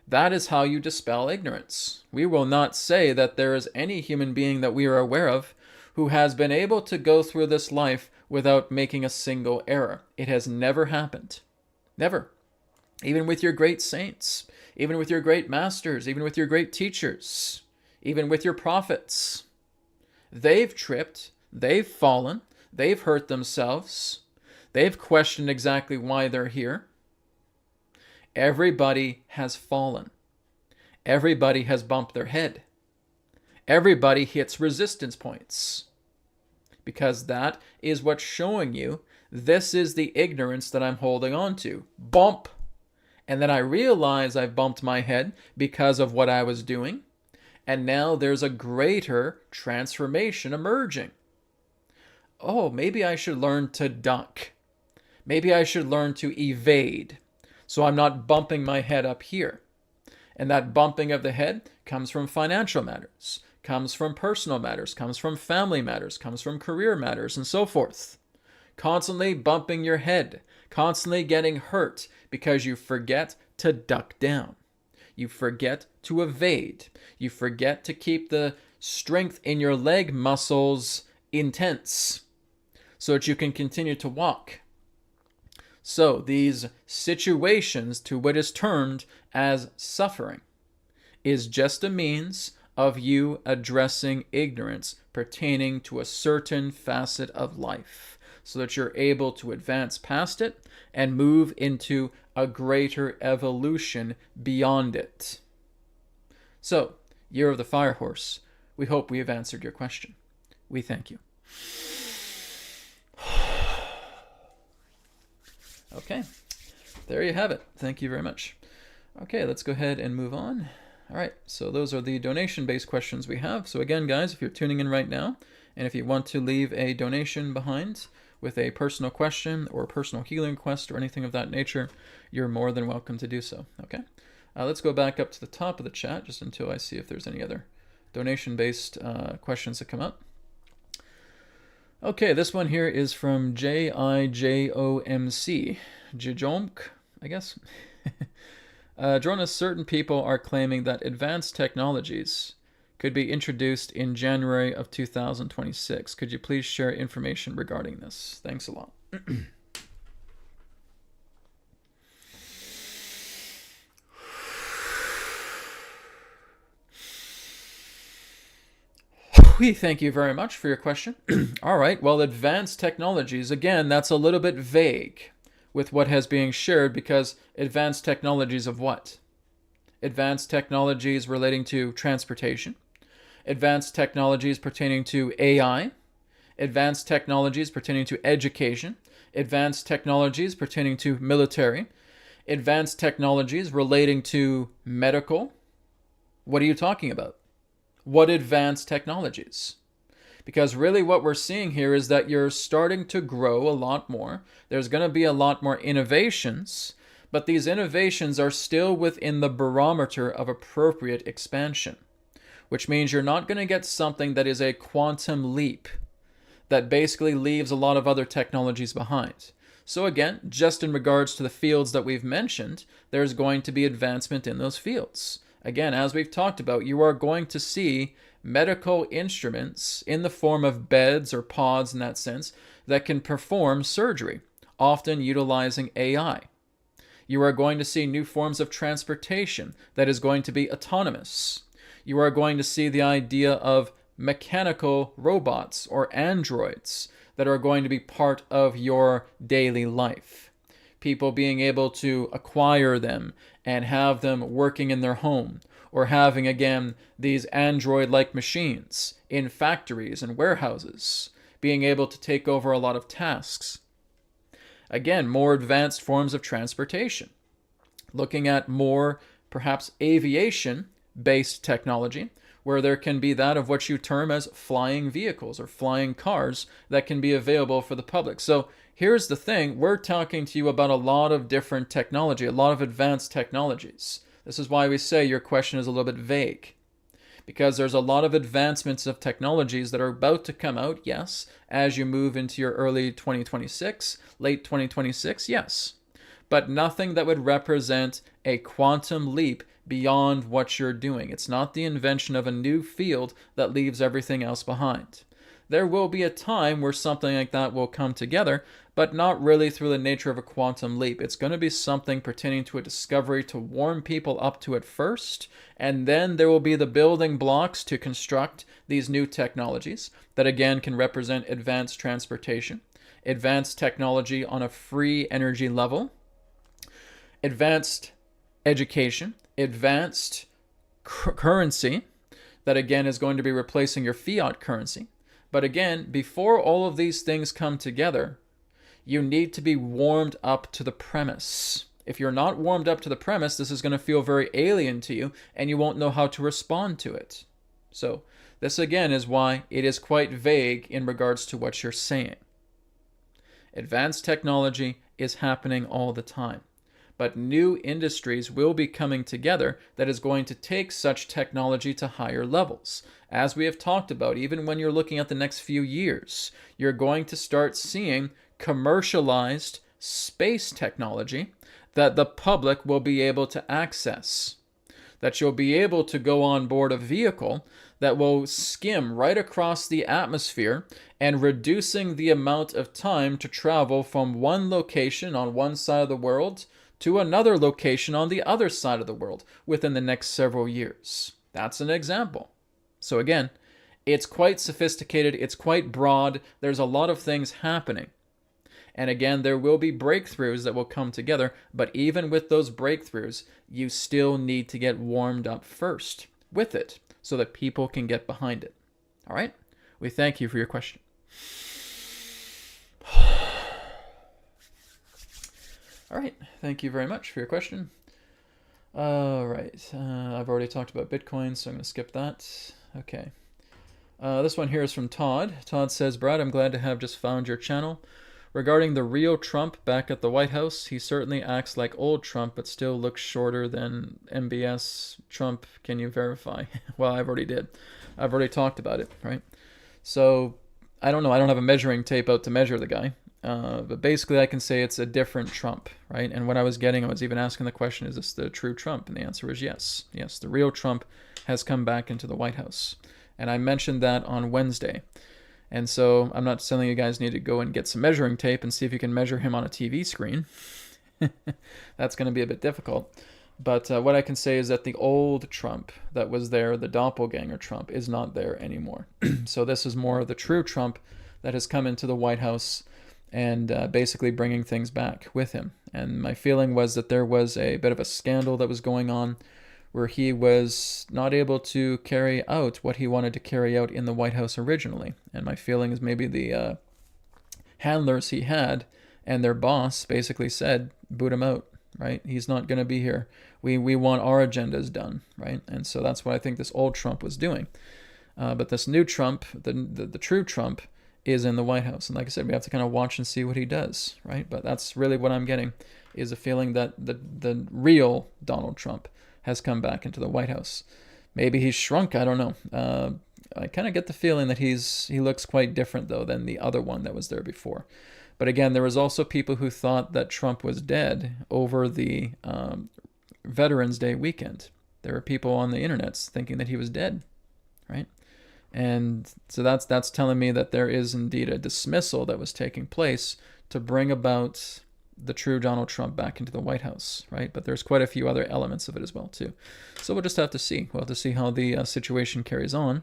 that is how you dispel ignorance. We will not say that there is any human being that we are aware of who has been able to go through this life without making a single error. It has never happened. Never. Even with your great saints, even with your great masters, even with your great teachers, even with your prophets. They've tripped, they've fallen, they've hurt themselves, they've questioned exactly why they're here. Everybody has fallen. Everybody has bumped their head. Everybody hits resistance points. Because that is what's showing you, this is the ignorance that I'm holding on to. Bump. And then I realize I've bumped my head because of what I was doing. And now there's a greater transformation emerging. Oh, maybe I should learn to duck. Maybe I should learn to evade, so I'm not bumping my head up here. And that bumping of the head comes from financial matters, comes from personal matters, comes from family matters, comes from career matters, and so forth. Constantly bumping your head, constantly getting hurt because you forget to duck down. You forget to evade. You forget to keep the strength in your leg muscles intense so that you can continue to walk. So these situations, to what is termed as suffering, is just a means of you addressing ignorance pertaining to a certain facet of life, so that you're able to advance past it and move into a greater evolution beyond it. So, Year of the Fire Horse, we hope we have answered your question. We thank you. Okay, there you have it. Thank you very much. Okay, let's go ahead and move on. All right, so those are the donation-based questions we have. So again, guys, if you're tuning in right now, and if you want to leave a donation behind with a personal question or personal healing request or anything of that nature, you're more than welcome to do so, okay? Let's go back up to the top of the chat just until I see if there's any other donation-based questions that come up. Okay, this one here is from Jijomc. Jijomk, I guess. Jonas, certain people are claiming that advanced technologies could be introduced in January of 2026. Could you please share information regarding this? Thanks a lot. We thank you very much for your question. All right, well, advanced technologies, again, that's a little bit vague with what has being shared, because advanced technologies of what? Advanced technologies relating to transportation, advanced technologies pertaining to AI, advanced technologies pertaining to education, advanced technologies pertaining to military, advanced technologies relating to medical. What are you talking about? What advanced technologies? Because really what we're seeing here is that you're starting to grow a lot more. There's going to be a lot more innovations, but these innovations are still within the barometer of appropriate expansion, which means you're not going to get something that is a quantum leap that basically leaves a lot of other technologies behind. So again, just in regards to the fields that we've mentioned, there's going to be advancement in those fields. Again, as we've talked about, you are going to see medical instruments in the form of beds or pods in that sense that can perform surgery, often utilizing AI. You are going to see new forms of transportation that is going to be autonomous. You are going to see the idea of mechanical robots or androids that are going to be part of your daily life. People being able to acquire them and have them working in their home, or having, again, these android-like machines in factories and warehouses, being able to take over a lot of tasks. Again, more advanced forms of transportation. Looking at more, perhaps, aviation-based technology, where there can be that of what you term as flying vehicles or flying cars that can be available for the public. So here's the thing, we're talking to you about a lot of different technology, a lot of advanced technologies. This is why we say your question is a little bit vague, because there's a lot of advancements of technologies that are about to come out, yes, as you move into your early 2026, late 2026, yes, but nothing that would represent a quantum leap beyond what you're doing. It's not the invention of a new field that leaves everything else behind. There will be a time where something like that will come together, but not really through the nature of a quantum leap. It's going to be something pertaining to a discovery to warm people up to it first, and then there will be the building blocks to construct these new technologies that again can represent advanced transportation, advanced technology on a free energy level, advanced education, advanced currency that again is going to be replacing your fiat currency. But again, before all of these things come together, you need to be warmed up to the premise. If you're not warmed up to the premise, this is going to feel very alien to you and you won't know how to respond to it. So this again is why it is quite vague in regards to what you're saying. Advanced technology is happening all the time, but new industries will be coming together that is going to take such technology to higher levels. As we have talked about, even when you're looking at the next few years, you're going to start seeing commercialized space technology that the public will be able to access. That you'll be able to go on board a vehicle that will skim right across the atmosphere and reducing the amount of time to travel from one location on one side of the world to another location on the other side of the world within the next several years. That's an example. So again, it's quite sophisticated, it's quite broad, there's a lot of things happening. And again, there will be breakthroughs that will come together, but even with those breakthroughs, you still need to get warmed up first with it so that people can get behind it. All right? We thank you for your question. All right, thank you very much for your question. All right, I've already talked about Bitcoin, so I'm going to skip that. Okay. This one here is from Todd. Todd says, Brad, I'm glad to have just found your channel. Regarding the real Trump back at the White House, he certainly acts like old Trump, but still looks shorter than MBS Trump. Can you verify? Well, I've already did. I've already talked about it, right? So, I don't know. I don't have a measuring tape out to measure the guy. But basically, I can say it's a different Trump, right? And what I was even asking the question, is this the true Trump? And the answer is yes. Yes, the real Trump has come back into the White House. And I mentioned that on Wednesday. And so I'm not telling you guys need to go and get some measuring tape and see if you can measure him on a TV screen. That's going to be a bit difficult. But what I can say is that the old Trump that was there, the doppelganger Trump, is not there anymore. So this is more of the true Trump that has come into the White House and basically bringing things back with him. And my feeling was that there was a bit of a scandal that was going on where he was not able to carry out what he wanted to carry out in the White House originally. And my feeling is maybe the handlers he had and their boss basically said, boot him out, right? He's not going to be here. We want our agendas done, right? And so that's what I think this old Trump was doing. But this new Trump, the true Trump, is in the White House. And like I said, we have to kind of watch and see what he does, right? But that's really what I'm getting, is a feeling that the real Donald Trump has come back into the White House. Maybe he's shrunk, I don't know. I kind of get the feeling that he looks quite different, though, than the other one that was there before. But again, there was also people who thought that Trump was dead over the Veterans Day weekend. There were people on the internet thinking that he was dead, right? And so that's telling me that there is indeed a dismissal that was taking place to bring about the true Donald Trump back into the White House, right? But there's quite a few other elements of it as well, too. So we'll just have to see. We'll have to see how the situation carries on.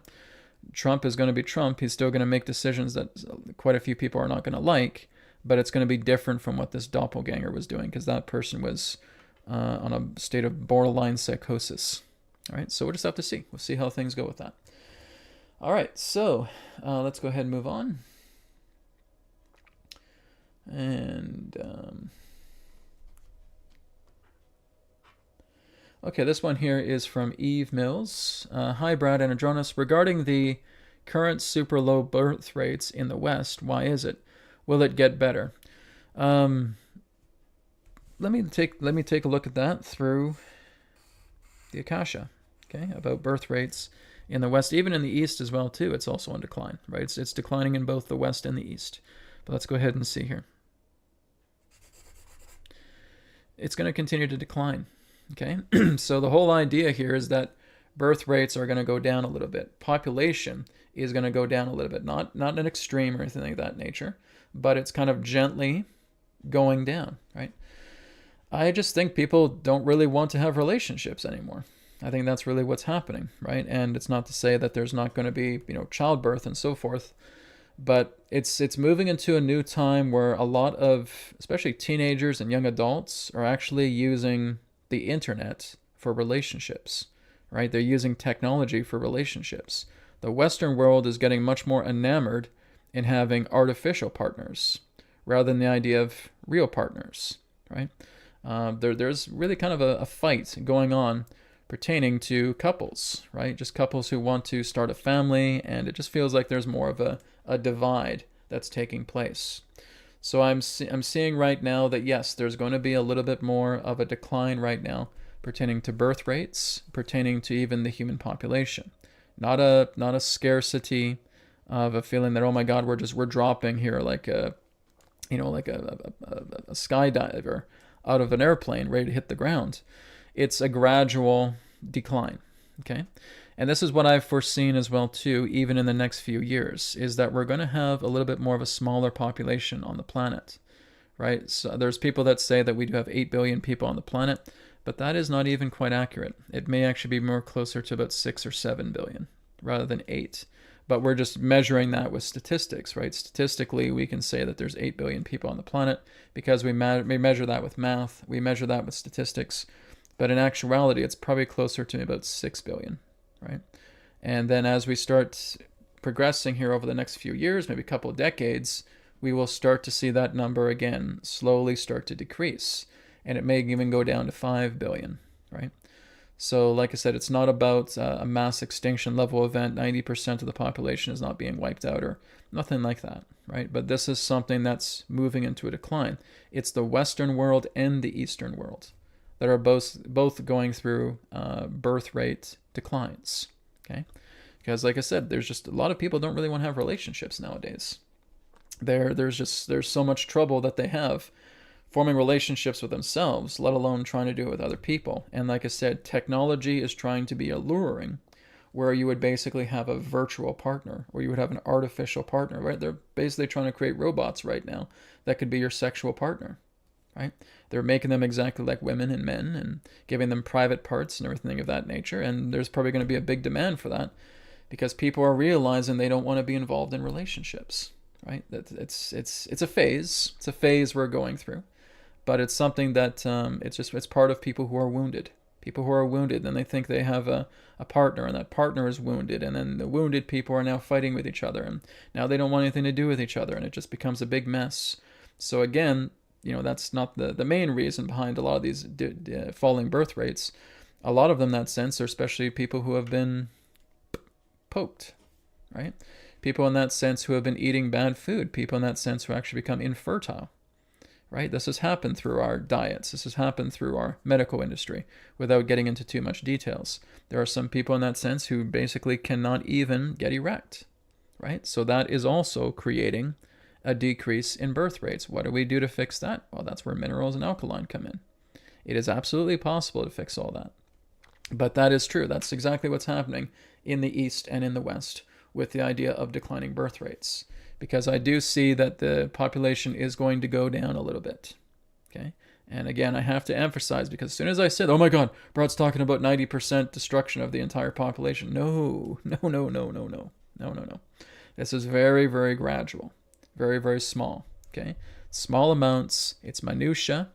Trump is going to be Trump. He's still going to make decisions that quite a few people are not going to like, but it's going to be different from what this doppelganger was doing, because that person was on a state of borderline psychosis. All right, so we'll just have to see. We'll see how things go with that. All right, so let's go ahead and move on. And okay, this one here is from Eve Mills. Hi, Brad and Adronis. Regarding the current super low birth rates in the West, why is it? Will it get better? Let me take a look at that through the Akasha. Okay, about birth rates in the West, even in the East as well too. It's also on decline, right? It's declining in both the West and the East. But let's go ahead and see here. It's going to continue to decline. Okay, so the whole idea here is that birth rates are going to go down a little bit. Population is going to go down a little bit, not an extreme or anything like that nature, but it's kind of gently going down, right? I just think people don't really want to have relationships anymore. I think that's really what's happening, right? And it's not to say that there's not going to be, childbirth and so forth, but it's moving into a new time where a lot of, especially teenagers and young adults, are actually using the internet for relationships, right? They're using technology for relationships. The Western world is getting much more enamored in having artificial partners rather than the idea of real partners, right? There's really kind of a fight going on pertaining to couples, right? Just couples who want to start a family, and it just feels like there's more of a divide that's taking place. So I'm seeing right now that yes, there's going to be a little bit more of a decline right now pertaining to birth rates, pertaining to even the human population. Not a scarcity of a feeling that, oh my God, we're dropping here like a skydiver out of an airplane ready to hit the ground. It's a gradual decline, okay? And this is what I've foreseen as well too, even in the next few years, is that we're going to have a little bit more of a smaller population on the planet, right? So there's people that say that we do have 8 billion people on the planet, but that is not even quite accurate. It may actually be more closer to about 6 or 7 billion rather than 8. But we're just measuring that with statistics, right? Statistically, we can say that there's 8 billion people on the planet because we measure that with math, we measure that with statistics. But in actuality, it's probably closer to about 6 billion, right? And then as we start progressing here over the next few years, maybe a couple of decades, we will start to see that number again slowly start to decrease. And it may even go down to 5 billion, right? So like I said, it's not about a mass extinction level event. 90% of the population is not being wiped out or nothing like that, right? But this is something that's moving into a decline. It's the Western world and the Eastern world that are both going through birth rate declines, okay? Because like I said, there's just a lot of people don't really want to have relationships nowadays. There's so much trouble that they have forming relationships with themselves, let alone trying to do it with other people. And like I said, technology is trying to be alluring, where you would basically have a virtual partner, or you would have an artificial partner, right? They're basically trying to create robots right now that could be your sexual partner, right? They're making them exactly like women and men and giving them private parts and everything of that nature. And there's probably going to be a big demand for that because people are realizing they don't want to be involved in relationships, right? That it's a phase. It's a phase we're going through, but it's something that it's part of people who are wounded. People who are wounded, and they think they have a partner, and that partner is wounded, and then the wounded people are now fighting with each other, and now they don't want anything to do with each other, and it just becomes a big mess. So again, that's not the main reason behind a lot of these falling birth rates. A lot of them, in that sense, are especially people who have been poked, right? People in that sense who have been eating bad food. People in that sense who actually become infertile, right? This has happened through our diets. This has happened through our medical industry without getting into too much details. There are some people in that sense who basically cannot even get erect, right? So that is also creating a decrease in birth rates. What do we do to fix that? Well, that's where minerals and alkaline come in. It is absolutely possible to fix all that. But that is true. That's exactly what's happening in the East and in the West with the idea of declining birth rates. Because I do see that the population is going to go down a little bit. Okay? And again, I have to emphasize, because as soon as I said, oh my God, Brad's talking about 90% destruction of the entire population. No. This is very, very gradual. Very, very small. Okay? Small amounts. It's minutia.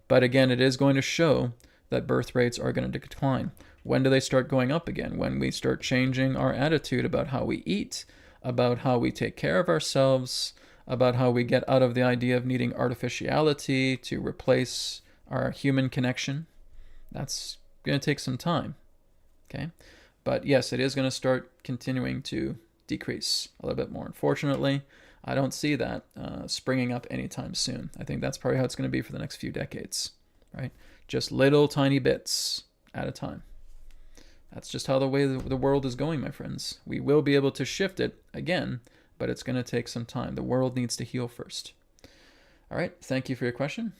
But again, it is going to show that birth rates are going to decline. When do they start going up again? When we start changing our attitude about how we eat, about how we take care of ourselves, about how we get out of the idea of needing artificiality to replace our human connection. That's going to take some time. Okay? But yes, it is going to start continuing to decrease a little bit more. Unfortunately, I don't see that springing up anytime soon. I think that's probably how it's going to be for the next few decades, right? Just little tiny bits at a time. That's just how the way the world is going, my friends. We will be able to shift it again, but it's going to take some time. The world needs to heal first. All right, thank you for your question.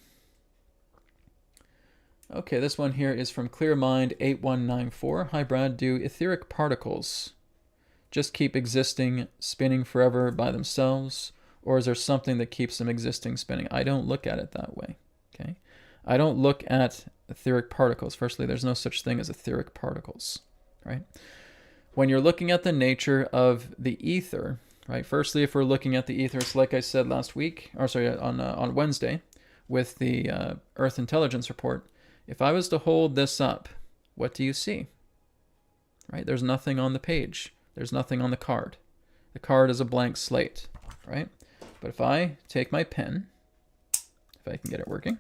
Okay, this one here is from ClearMind8194. Hi, Brad. Do etheric particles just keep existing, spinning forever by themselves, or is there something that keeps them existing, spinning? I don't look at it that way, okay? I don't look at etheric particles. Firstly, there's no such thing as etheric particles, right? When you're looking at the nature of the ether, right? Firstly, if we're looking at the ether, it's like I said last week, or sorry, on Wednesday, with the Earth Intelligence Report. If I was to hold this up, what do you see? Right? There's nothing on the page. There's nothing on the card. The card is a blank slate, right? But if I take my pen, if I can get it working,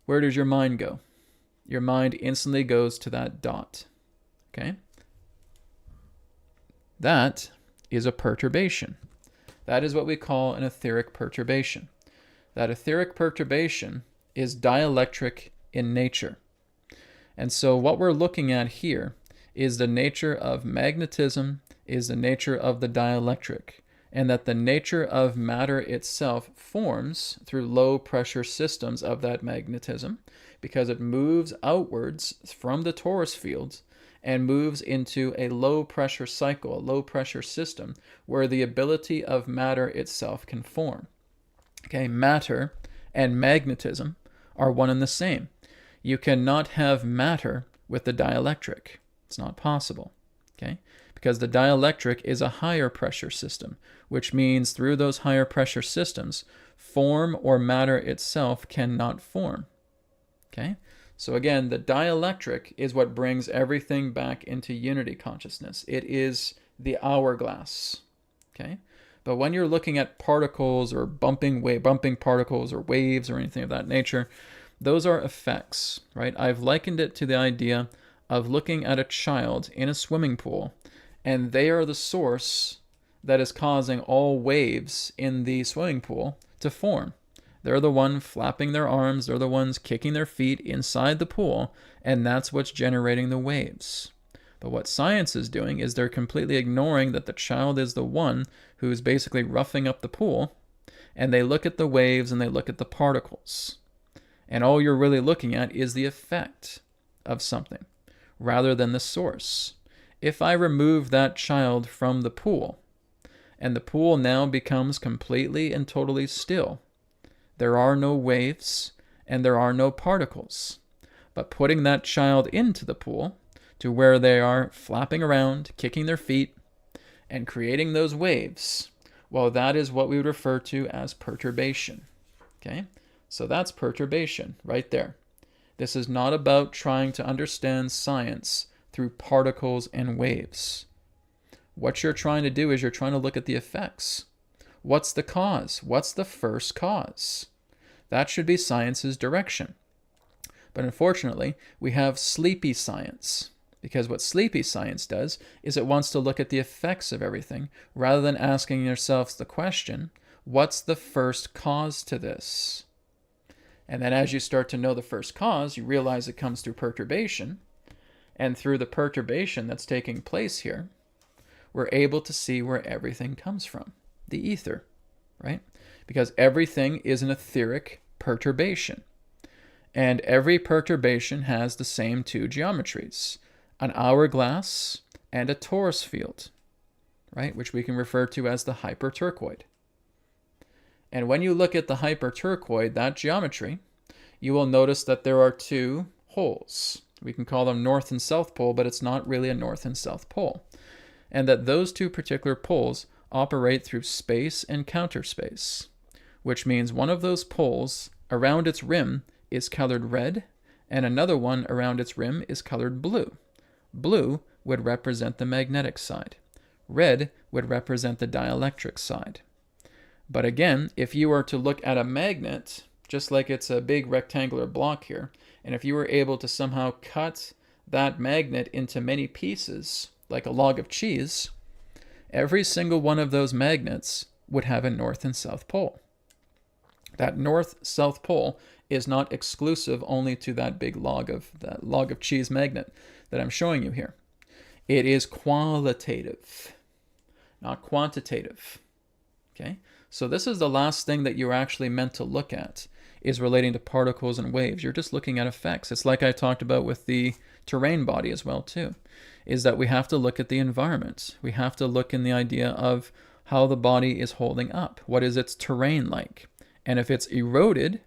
where does your mind go? Your mind instantly goes to that dot, okay? That is a perturbation. That is what we call an etheric perturbation. That etheric perturbation is dielectric in nature. And so what we're looking at here is the nature of magnetism, is the nature of the dielectric, and that the nature of matter itself forms through low pressure systems of that magnetism because it moves outwards from the torus fields and moves into a low pressure cycle, a low pressure system where the ability of matter itself can form. Okay, matter and magnetism are one and the same. You cannot have matter with the dielectric. It's not possible, okay? Because the dielectric is a higher pressure system, which means through those higher pressure systems, form or matter itself cannot form, okay? So again, the dielectric is what brings everything back into unity consciousness. It is the hourglass, okay? But when you're looking at particles or bumping particles or waves or anything of that nature, those are effects, right? I've likened it to the idea of looking at a child in a swimming pool, and they are the source that is causing all waves in the swimming pool to form. They're the one flapping their arms, they're the ones kicking their feet inside the pool, and that's what's generating the waves. But what science is doing is they're completely ignoring that the child is the one who's basically roughing up the pool, and they look at the waves and they look at the particles. And all you're really looking at is the effect of something, rather than the source. If I remove that child from the pool, and the pool now becomes completely and totally still. There are no waves, and there are no particles. But putting that child into the pool, to where they are flapping around, kicking their feet, and creating those waves, well, that is what we would refer to as perturbation. Okay? So that's perturbation right there. This is not about trying to understand science through particles and waves. What you're trying to do is you're trying to look at the effects. What's the cause? What's the first cause? That should be science's direction. But unfortunately, we have sleepy science. Because what sleepy science does is it wants to look at the effects of everything rather than asking yourselves the question, what's the first cause to this? And then as you start to know the first cause, you realize it comes through perturbation. And through the perturbation that's taking place here, we're able to see where everything comes from, the ether, right? Because everything is an etheric perturbation. And every perturbation has the same two geometries, an hourglass and a torus field, right? Which we can refer to as the hyperturquoid. And when you look at the hyperturquoid, that geometry, you will notice that there are two holes. We can call them north and south pole, but it's not really a north and south pole. And that those two particular poles operate through space and counter space, which means one of those poles around its rim is colored red, and another one around its rim is colored blue. Blue would represent the magnetic side. Red would represent the dielectric side. But again, if you were to look at a magnet, just like it's a big rectangular block here, and if you were able to somehow cut that magnet into many pieces, like a log of cheese, every single one of those magnets would have a north and south pole. That north-south pole is not exclusive only to that log of cheese magnet that I'm showing you here. It is qualitative, not quantitative. Okay? So this is the last thing that you're actually meant to look at, is relating to particles and waves. You're just looking at effects. It's like I talked about with the terrain body as well too, is that we have to look at the environment. We have to look in the idea of how the body is holding up. What is its terrain like? And if it's eroded,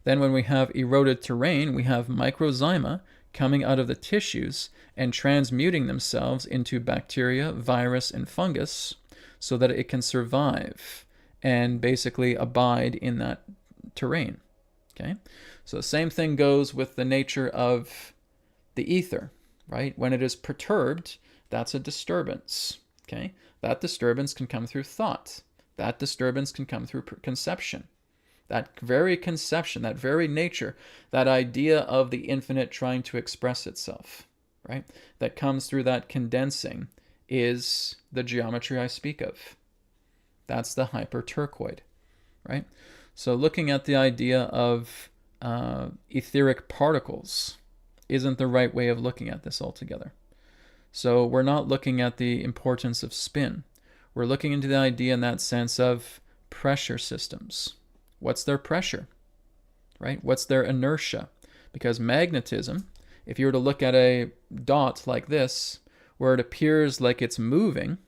then when we have eroded terrain, we have microzyma coming out of the tissues and transmuting themselves into bacteria, virus, and fungus so that it can survive and basically abide in that terrain. Okay? So the same thing goes with the nature of the ether, right? When it is perturbed, that's a disturbance. Okay? That disturbance can come through thought. That disturbance can come through conception. That very conception, that very nature, that idea of the infinite trying to express itself, right? That comes through that condensing is the geometry I speak of. That's the hyperturquoid, right? So looking at the idea of etheric particles isn't the right way of looking at this altogether. So we're not looking at the importance of spin. We're looking into the idea in that sense of pressure systems. What's their pressure, right? What's their inertia? Because magnetism, if you were to look at a dot like this, where it appears like it's moving,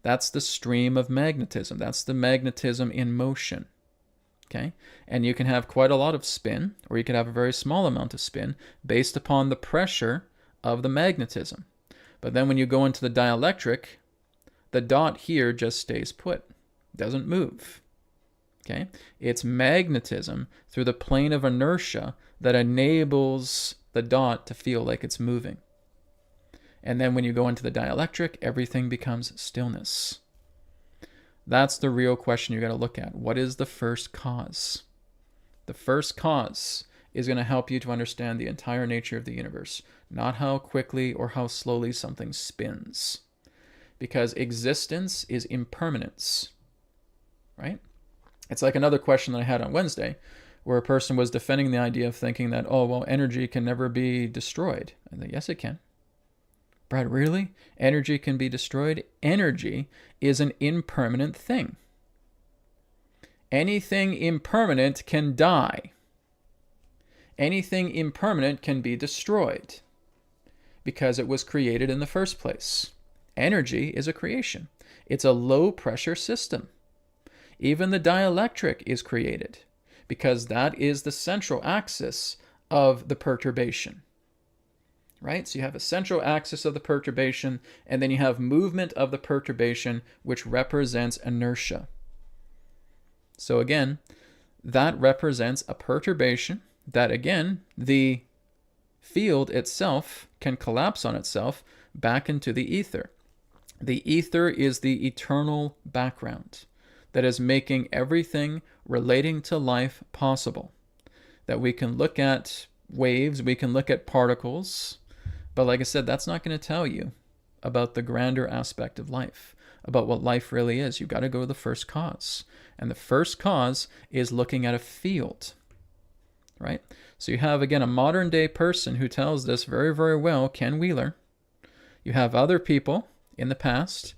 that's the stream of magnetism. That's the magnetism in motion, okay? And you can have quite a lot of spin, or you could have a very small amount of spin based upon the pressure of the magnetism. But then when you go into the dielectric, the dot here just stays put, doesn't move. Okay? It's magnetism through the plane of inertia that enables the dot to feel like it's moving. And then when you go into the dielectric, everything becomes stillness. That's the real question you got to look at. What is the first cause? The first cause is going to help you to understand the entire nature of the universe, not how quickly or how slowly something spins. Because existence is impermanence, right? It's like another question that I had on Wednesday, where a person was defending the idea of thinking that, oh, well, energy can never be destroyed. And then, yes, it can. Brad, really? Energy can be destroyed? Energy is an impermanent thing. Anything impermanent can die. Anything impermanent can be destroyed because it was created in the first place. Energy is a creation. It's a low pressure system. Even the dielectric is created because that is the central axis of the perturbation. Right? So you have a central axis of the perturbation, and then you have movement of the perturbation, which represents inertia. So again, that represents a perturbation that, again, the field itself can collapse on itself back into the ether. The ether is the eternal background that is making everything relating to life possible. That we can look at waves, we can look at particles, but like I said, that's not going to tell you about the grander aspect of life, about what life really is. You've got to go to the first cause. And the first cause is looking at a field, right? So you have, again, a modern day person who tells this very, very well, Ken Wheeler. You have other people in the past,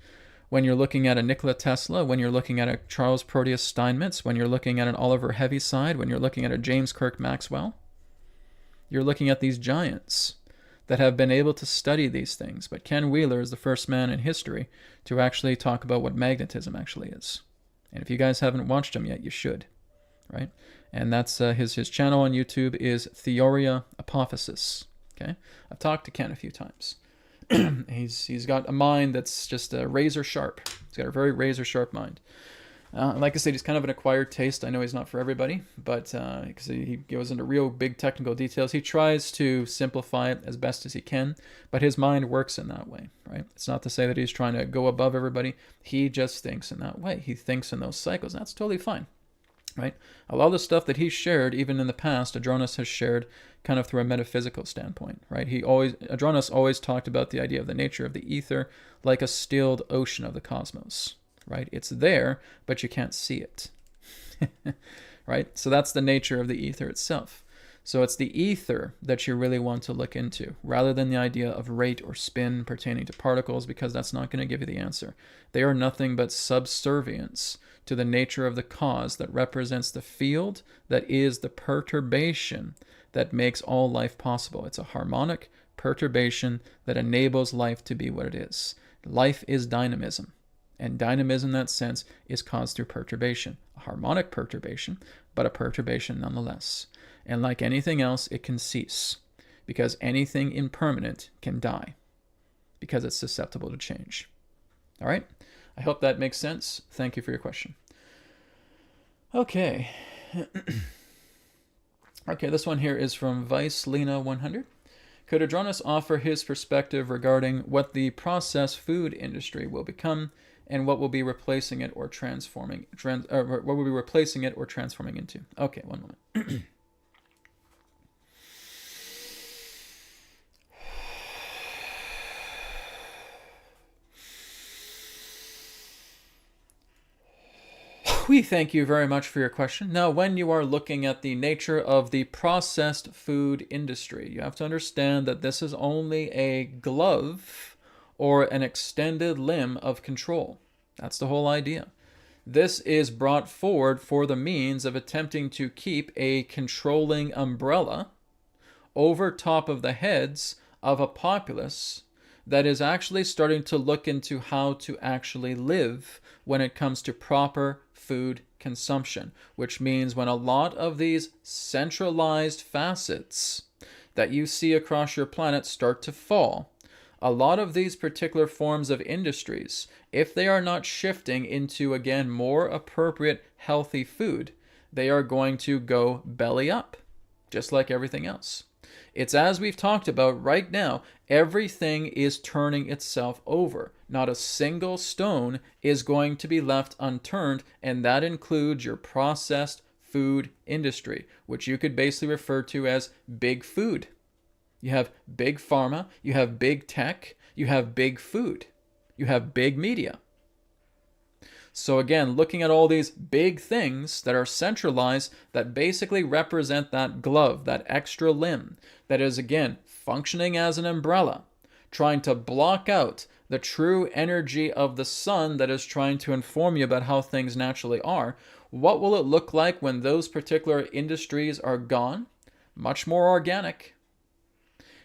when you're looking at a Nikola Tesla, when you're looking at a Charles Proteus Steinmetz, when you're looking at an Oliver Heaviside, when you're looking at a James Clerk Maxwell, you're looking at these giants that have been able to study these things. But Ken Wheeler is the first man in history to actually talk about what magnetism actually is. And if you guys haven't watched him yet, you should, right? And that's his channel on YouTube is Theoria Apophysis. Okay, I've talked to Ken a few times. He's got a mind that's just razor sharp. He's got a very razor sharp mind. Like I said, he's kind of an acquired taste. I know he's not for everybody, but because he goes into real big technical details, he tries to simplify it as best as he can, but his mind works in that way, right? It's not to say that he's trying to go above everybody. He just thinks in that way. He thinks in those cycles, and that's totally fine, right? A lot of the stuff that he shared, even in the past, Adronis has shared kind of through a metaphysical standpoint, right? Adronis always talked about the idea of the nature of the ether like a stilled ocean of the cosmos. Right? It's there, but you can't see it. Right? So that's the nature of the ether itself. So it's the ether that you really want to look into, rather than the idea of rate or spin pertaining to particles, because that's not going to give you the answer. They are nothing but subservience to the nature of the cause that represents the field that is the perturbation that makes all life possible. It's a harmonic perturbation that enables life to be what it is. Life is dynamism. And dynamism in that sense is caused through perturbation. A harmonic perturbation, but a perturbation nonetheless. And like anything else, it can cease. Because anything impermanent can die. Because it's susceptible to change. All right? I hope that makes sense. Thank you for your question. Okay. Okay, this one here is from Vice Lena 100. Could Adronis offer his perspective regarding what the processed food industry will become and what will be replacing it or transforming into? Okay, one moment. We thank you very much for your question. Now, when you are looking at the nature of the processed food industry, you have to understand that this is only a glove or an extended limb of control. That's the whole idea. This is brought forward for the means of attempting to keep a controlling umbrella over top of the heads of a populace that is actually starting to look into how to actually live when it comes to proper food consumption, which means when a lot of these centralized facets that you see across your planet start to fall, a lot of these particular forms of industries, if they are not shifting into, again, more appropriate, healthy food, they are going to go belly up, just like everything else. It's as we've talked about right now, everything is turning itself over. Not a single stone is going to be left unturned, and that includes your processed food industry, which you could basically refer to as big food. You have big pharma, you have big tech, you have big food, you have big media. So again, looking at all these big things that are centralized that basically represent that glove, that extra limb, that is again functioning as an umbrella, trying to block out the true energy of the sun that is trying to inform you about how things naturally are. What will it look like when those particular industries are gone? Much more organic.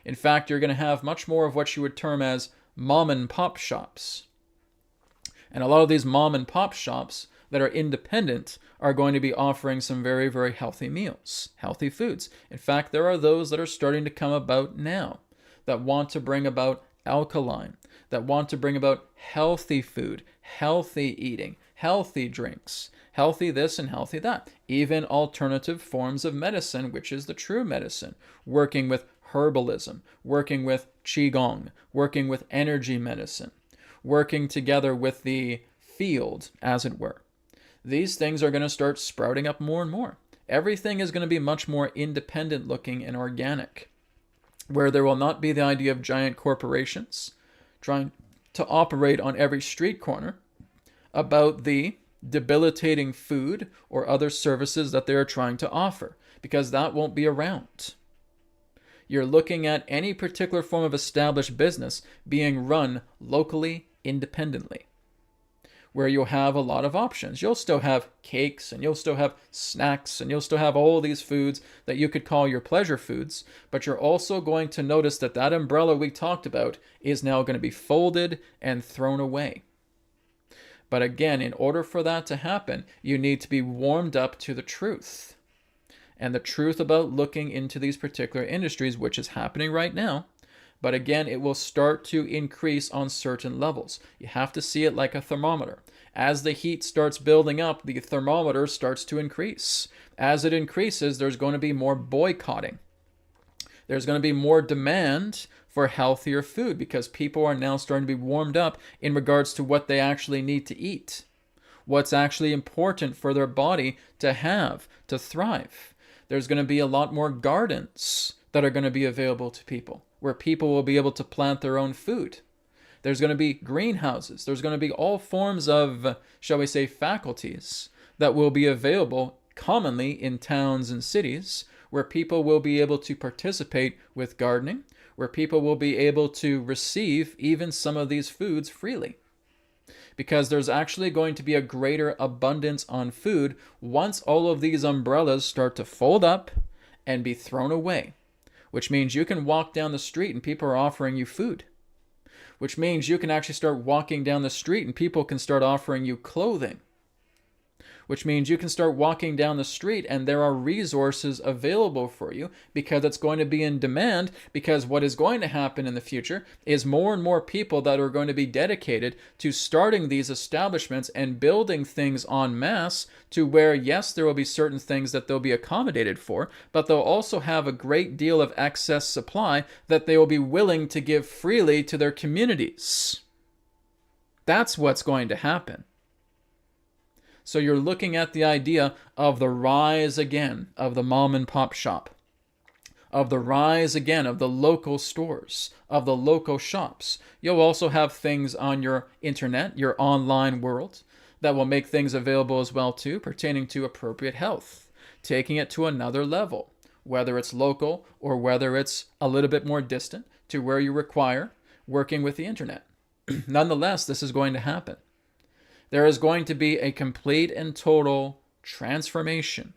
In fact, you're going to have much more of what you would term as mom and pop shops. And a lot of these mom and pop shops that are independent are going to be offering some very, very healthy meals, healthy foods. In fact, there are those that are starting to come about now that want to bring about alkaline, that want to bring about healthy food, healthy eating, healthy drinks, healthy this and healthy that. Even alternative forms of medicine, which is the true medicine, working with herbalism, working with qigong, working with energy medicine, working together with the field, as it were. These things are going to start sprouting up more and more. Everything is going to be much more independent looking and organic, where there will not be the idea of giant corporations trying to operate on every street corner about the debilitating food or other services that they're trying to offer, because that won't be around. You're looking at any particular form of established business being run locally, independently, where you'll have a lot of options. You'll still have cakes, and you'll still have snacks, and you'll still have all these foods that you could call your pleasure foods, but you're also going to notice that that umbrella we talked about is now going to be folded and thrown away. But again, in order for that to happen, you need to be warmed up to the truth. And the truth about looking into these particular industries, which is happening right now. But again, it will start to increase on certain levels. You have to see it like a thermometer. As the heat starts building up, the thermometer starts to increase. As it increases, there's going to be more boycotting. There's going to be more demand for healthier food because people are now starting to be warmed up in regards to what they actually need to eat, what's actually important for their body to have, to thrive. There's going to be a lot more gardens that are going to be available to people, where people will be able to plant their own food. There's going to be greenhouses. There's going to be all forms of, shall we say, faculties that will be available commonly in towns and cities, where people will be able to participate with gardening, where people will be able to receive even some of these foods freely. Because there's actually going to be a greater abundance on food once all of these umbrellas start to fold up and be thrown away. Which means you can walk down the street and people are offering you food. Which means you can actually start walking down the street and people can start offering you clothing. Which means you can start walking down the street and there are resources available for you because it's going to be in demand, because what is going to happen in the future is more and more people that are going to be dedicated to starting these establishments and building things en masse to where, yes, there will be certain things that they'll be accommodated for, but they'll also have a great deal of excess supply that they will be willing to give freely to their communities. That's what's going to happen. So you're looking at the idea of the rise again of the mom and pop shop, of the rise again of the local stores, of the local shops. You'll also have things on your internet, your online world, that will make things available as well too, pertaining to appropriate health, taking it to another level, whether it's local or whether it's a little bit more distant to where you require working with the internet. Nonetheless, this is going to happen. There is going to be a complete and total transformation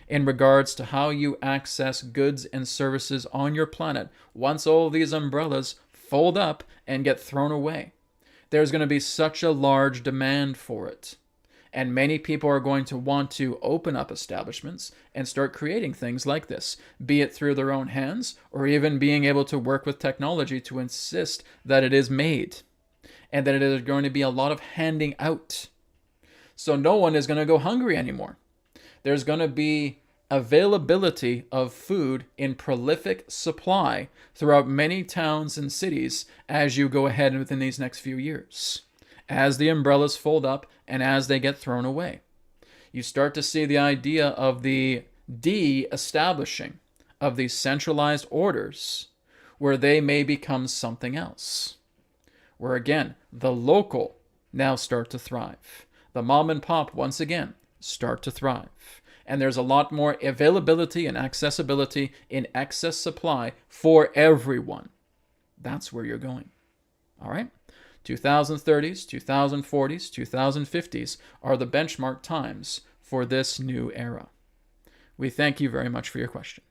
in regards to how you access goods and services on your planet once all of these umbrellas fold up and get thrown away. There's going to be such a large demand for it. And many people are going to want to open up establishments and start creating things like this, be it through their own hands or even being able to work with technology to insist that it is made. And that it is going to be a lot of handing out. So no one is going to go hungry anymore. There's going to be availability of food in prolific supply throughout many towns and cities as you go ahead within these next few years. As the umbrellas fold up and as they get thrown away. You start to see the idea of the de-establishing of these centralized orders where they may become something else. Where again, the local now start to thrive. The mom and pop, once again, start to thrive. And there's a lot more availability and accessibility in excess supply for everyone. That's where you're going. All right? 2030s, 2040s, 2050s are the benchmark times for this new era. We thank you very much for your question.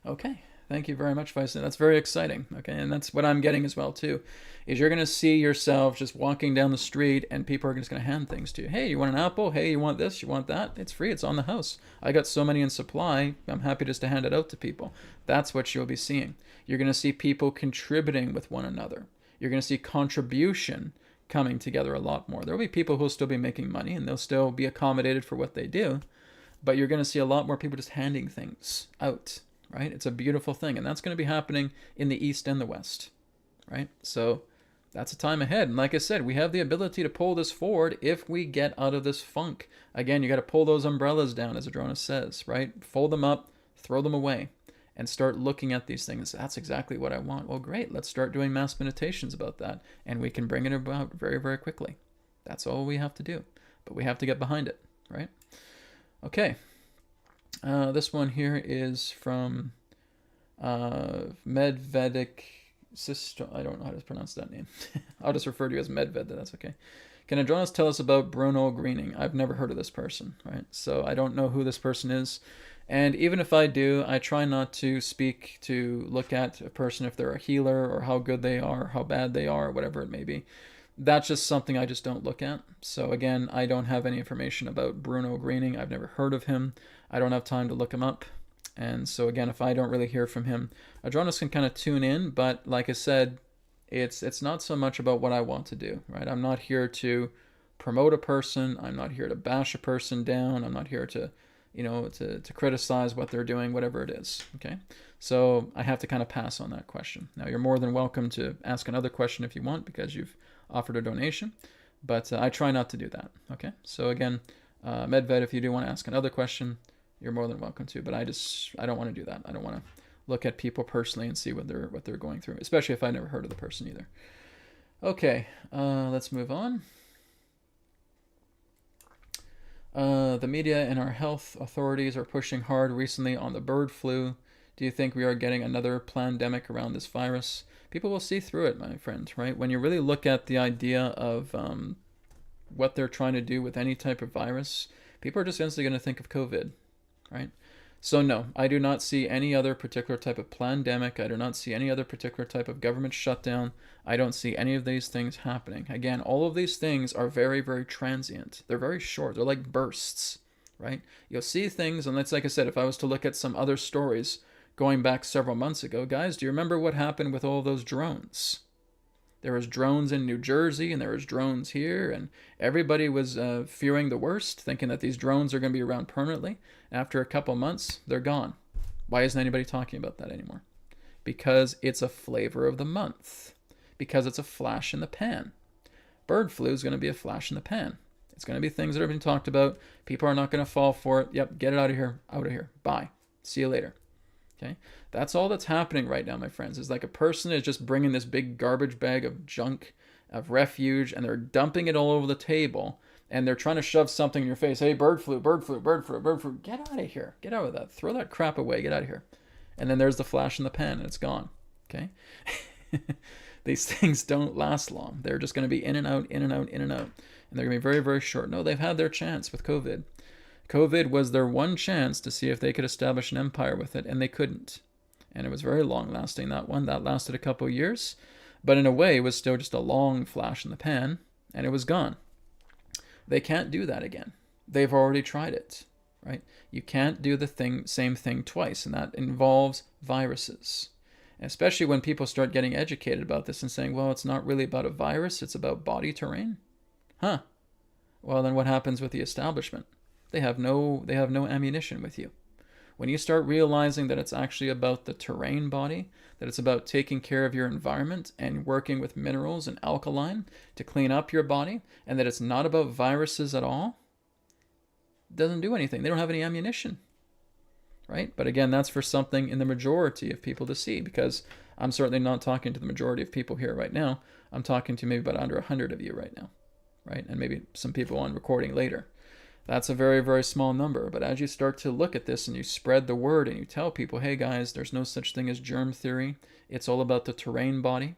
Okay. Thank you very much, Vice. That's very exciting. Okay, and that's what I'm getting as well too, is you're going to see yourself just walking down the street and people are just going to hand things to you. Hey, you want an apple? Hey, you want this? You want that? It's free. It's on the house. I got so many in supply. I'm happy just to hand it out to people. That's what you'll be seeing. You're going to see people contributing with one another. You're going to see contribution coming together a lot more. There will be people who will still be making money and they'll still be accommodated for what they do, but you're going to see a lot more people just handing things out. Right? It's a beautiful thing. And that's going to be happening in the East and the West. Right? So that's a time ahead. And like I said, we have the ability to pull this forward if we get out of this funk. Again, you got to pull those umbrellas down, as Adronis says, right? Fold them up, throw them away, and start looking at these things. That's exactly what I want. Well, great. Let's start doing mass meditations about that. And we can bring it about very, very quickly. That's all we have to do. But we have to get behind it, right? Okay. This one here is from Medvedic Sister. I don't know how to pronounce that name. I'll just refer to you as Medved. That's okay. Can Adronis tell us about Bruno Greening? I've never heard of this person, right? So I don't know who this person is. And even if I do, I try not to look at a person if they're a healer or how good they are, how bad they are, whatever it may be. That's just something I just don't look at. So again, I don't have any information about Bruno Greening. I've never heard of him. I don't have time to look him up. And so again, if I don't really hear from him, Adronis can kind of tune in. But like I said, it's not so much about what I want to do, right? I'm not here to promote a person. I'm not here to bash a person down. I'm not here to, to criticize what they're doing, whatever it is. Okay. So I have to kind of pass on that question. Now, you're more than welcome to ask another question if you want, because you've offered a donation, but I try not to do that. Okay. So again, Medved, if you do want to ask another question, you're more than welcome to, but I don't want to do that. I don't want to look at people personally and see what they're going through, especially if I never heard of the person either. Okay. Let's move on. The media and our health authorities are pushing hard recently on the bird flu. Do you think we are getting another pandemic around this virus? People will see through it, my friend, right? When you really look at the idea of what they're trying to do with any type of virus, people are just instantly going to think of COVID, right? So no, I do not see any other particular type of pandemic. I do not see any other particular type of government shutdown. I don't see any of these things happening. Again, all of these things are very, very transient. They're very short. They're like bursts, right? You'll see things, and it's like I said, if I was to look at some other stories going back several months ago, guys, do you remember what happened with all those drones? There was drones in New Jersey, and there was drones here, and everybody was fearing the worst, thinking that these drones are going to be around permanently. After a couple months, they're gone. Why isn't anybody talking about that anymore? Because it's a flavor of the month. Because it's a flash in the pan. Bird flu is going to be a flash in the pan. It's going to be things that are being talked about. People are not going to fall for it. Yep, get it out of here. Out of here. Bye. See you later. Okay, that's all that's happening right now, my friends. Is like a person is just bringing this big garbage bag of junk, of refuge, and they're dumping it all over the table, and they're trying to shove something in your face. Hey, bird flu, bird flu, bird flu, bird flu. Get out of here. Get out of that. Throw that crap away. Get out of here. And then there's the flash in the pan, and it's gone. Okay? These things don't last long. They're just going to be in and out, in and out, in and out. And they're going to be very, very short. No, they've had their chance with COVID. COVID was their one chance to see if they could establish an empire with it, and they couldn't. And it was very long lasting, that one. That lasted a couple of years. But in a way, it was still just a long flash in the pan, and it was gone. They can't do that again. They've already tried it, right? You can't do the same thing twice, and that involves viruses. And especially when people start getting educated about this and saying, well, it's not really about a virus, it's about body terrain. Huh. Well, then what happens with the establishment? They have no ammunition with you. When you start realizing that it's actually about the terrain body, that it's about taking care of your environment and working with minerals and alkaline to clean up your body, and that it's not about viruses at all, it doesn't do anything. They don't have any ammunition, right? But again, that's for something in the majority of people to see, because I'm certainly not talking to the majority of people here right now. I'm talking to maybe about under 100 of you right now, right? And maybe some people on recording later. That's a very, very small number. But as you start to look at this and you spread the word and you tell people, hey guys, there's no such thing as germ theory. It's all about the terrain body,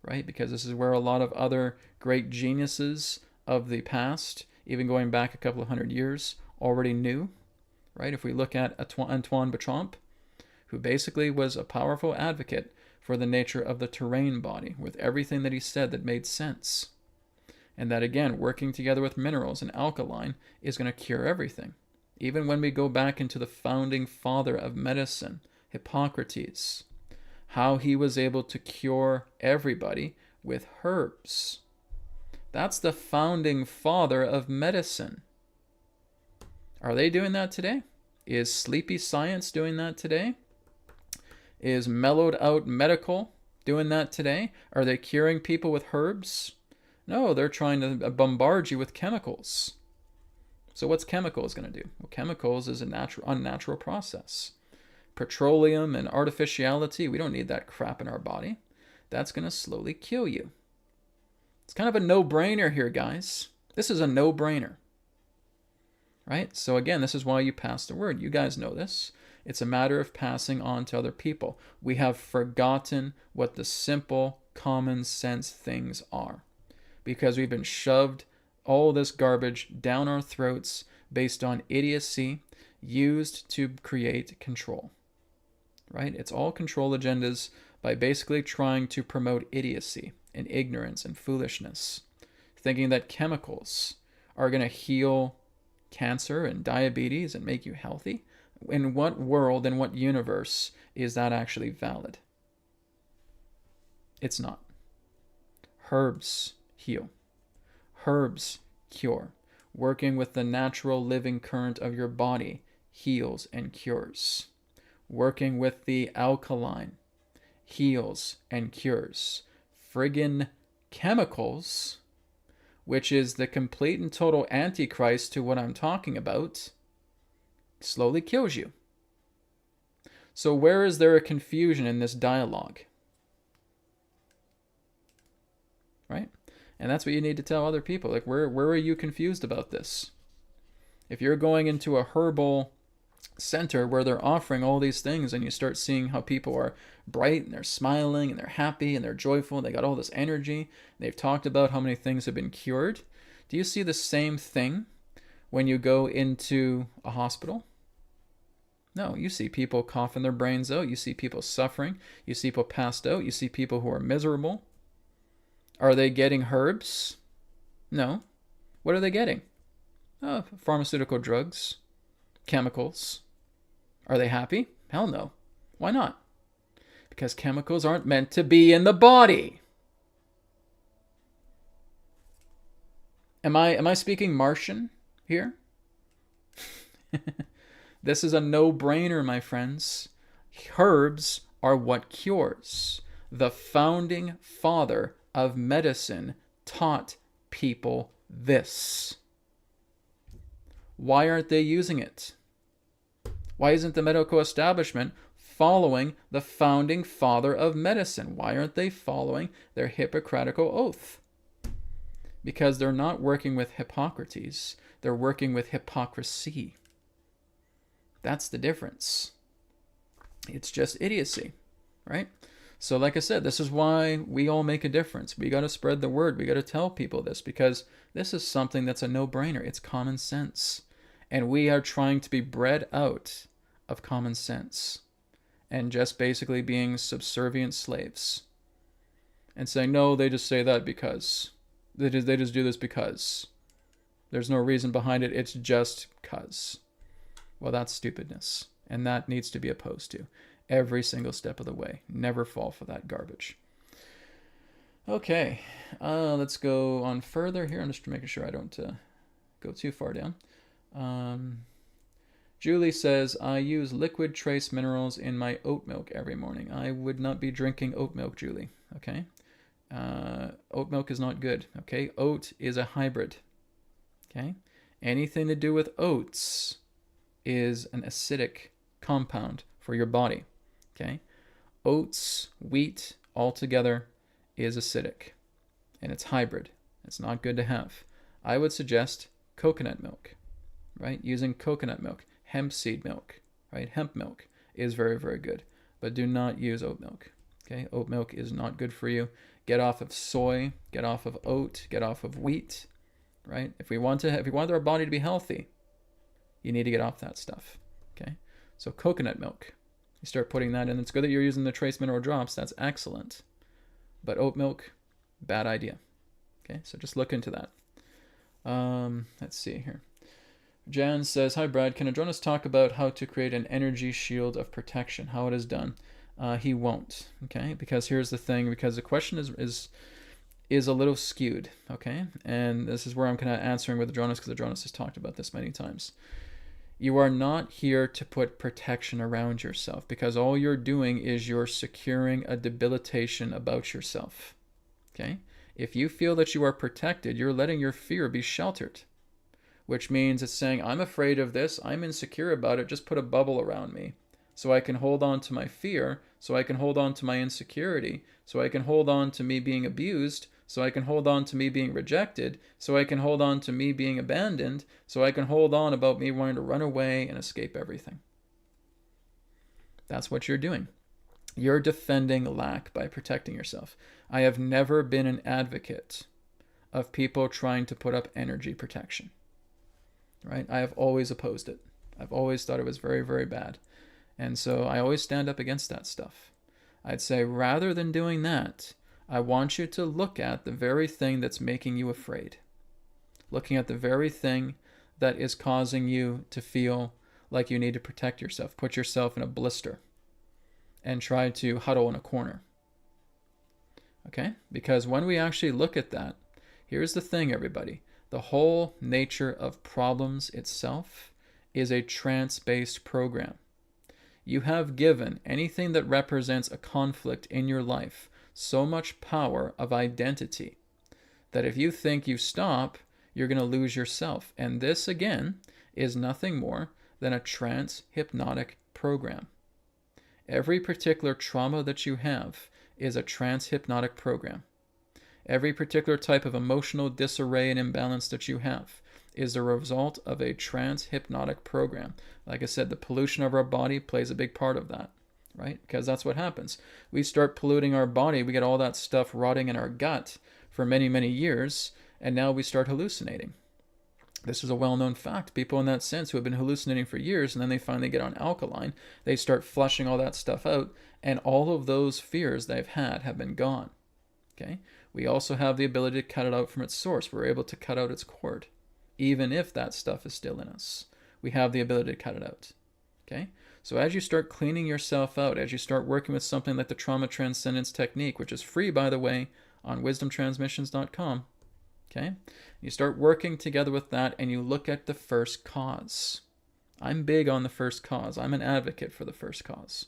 right? Because this is where a lot of other great geniuses of the past, even going back a couple of hundred years, already knew, right? If we look at Antoine Béchamp, who basically was a powerful advocate for the nature of the terrain body, with everything that he said that made sense. And that, again, working together with minerals and alkaline is going to cure everything. Even when we go back into the founding father of medicine, Hippocrates, how he was able to cure everybody with herbs. That's the founding father of medicine. Are they doing that today? Is sleepy science doing that today? Is mellowed out medical doing that today? Are they curing people with herbs? No, they're trying to bombard you with chemicals. So what's chemicals going to do? Well, chemicals is a unnatural process. Petroleum and artificiality, we don't need that crap in our body. That's going to slowly kill you. It's kind of a no-brainer here, guys. This is a no-brainer. Right? So again, this is why you pass the word. You guys know this. It's a matter of passing on to other people. We have forgotten what the simple, common sense things are, because we've been shoved all this garbage down our throats based on idiocy used to create control. Right? It's all control agendas by basically trying to promote idiocy and ignorance and foolishness, thinking that chemicals are going to heal cancer and diabetes and make you healthy. In what world, in what universe is that actually valid? It's not. Herbs heal. Herbs cure. Working with the natural living current of your body heals and cures. Working with the alkaline heals and cures. Friggin' chemicals, which is the complete and total antichrist to what I'm talking about, slowly kills you. So where is there a confusion in this dialogue? Right? And that's what you need to tell other people. Like, where are you confused about this? If you're going into a herbal center where they're offering all these things and you start seeing how people are bright and they're smiling and they're happy and they're joyful and they got all this energy, they've talked about how many things have been cured, do you see the same thing when you go into a hospital? No, you see people coughing their brains out, you see people suffering, you see people passed out, you see people who are miserable. Are they getting herbs? No. What are they getting? Pharmaceutical drugs, chemicals. Are they happy? Hell no. Why not? Because chemicals aren't meant to be in the body. Am I speaking Martian here? This is a no-brainer, my friends. Herbs are what cures. The founding father of medicine taught people this. Why aren't they using it? Why isn't the medical establishment following the founding father of medicine? Why aren't they following their Hippocratical oath? Because they're not working with Hippocrates. They're working with hypocrisy. That's the difference. It's just idiocy, right? So like I said, this is why we all make a difference. We got to spread the word. We got to tell people this, because this is something that's a no-brainer. It's common sense. And we are trying to be bred out of common sense and just basically being subservient slaves and saying, no, they just say that because they just do this because there's no reason behind it. It's just because. Well, that's stupidness, and that needs to be opposed to every single step of the way. Never fall for that garbage. Okay, let's go on further here. I'm just making sure I don't go too far down. Julie says, I use liquid trace minerals in my oat milk every morning. I would not be drinking oat milk, Julie. Okay? Oat milk is not good. Okay? Oat is a hybrid. Okay? Anything to do with oats is an acidic compound for your body. Okay? Oats, wheat, all together is acidic. And it's hybrid. It's not good to have. I would suggest coconut milk, right? Using coconut milk, hemp seed milk, right? Hemp milk is very, very good. But do not use oat milk. Okay? Oat milk is not good for you. Get off of soy, get off of oat, get off of wheat, right? If we want our body to be healthy, you need to get off that stuff. Okay? So coconut milk, You start putting that in. It's good that you're using the trace mineral drops. That's excellent. But oat milk, bad idea. Okay, so just look into that. Let's see here. Jan says, hi Brad, can Adronis talk about how to create an energy shield of protection, how it is done? He won't, okay? Because here's the thing, because the question is a little skewed, okay? And this is where I'm kind of answering with Adronis, because Adronis has talked about this many times. You are not here to put protection around yourself, because all you're doing is you're securing a debilitation about yourself, okay? If you feel that you are protected, you're letting your fear be sheltered, which means it's saying, I'm afraid of this, I'm insecure about it, just put a bubble around me so I can hold on to my fear, so I can hold on to my insecurity, so I can hold on to me being abused, so I can hold on to me being rejected, so I can hold on to me being abandoned, so I can hold on about me wanting to run away and escape everything. That's what you're doing. You're defending lack by protecting yourself. I have never been an advocate of people trying to put up energy protection, right? I have always opposed it. I've always thought it was very, very bad. And so I always stand up against that stuff. I'd say rather than doing that, I want you to look at the very thing that's making you afraid. Looking at the very thing that is causing you to feel like you need to protect yourself. Put yourself in a blister and try to huddle in a corner. Okay? Because when we actually look at that, here's the thing, everybody. The whole nature of problems itself is a trance-based program. You have given anything that represents a conflict in your life so much power of identity that if you think you stop, you're going to lose yourself. And this, again, is nothing more than a trance-hypnotic program. Every particular trauma that you have is a trance-hypnotic program. Every particular type of emotional disarray and imbalance that you have is a result of a trance-hypnotic program. Like I said, the pollution of our body plays a big part of that, right? Because that's what happens. We start polluting our body, we get all that stuff rotting in our gut for many, many years, and now we start hallucinating. This is a well-known fact. People in that sense who have been hallucinating for years, and then they finally get on alkaline, they start flushing all that stuff out, and all of those fears they've had have been gone. Okay? We also have the ability to cut it out from its source. We're able to cut out its cord, even if that stuff is still in us. We have the ability to cut it out. Okay? So as you start cleaning yourself out, as you start working with something like the Trauma Transcendence technique, which is free, by the way, on wisdomtransmissions.com, okay? You start working together with that, and you look at the first cause. I'm big on the first cause. I'm an advocate for the first cause.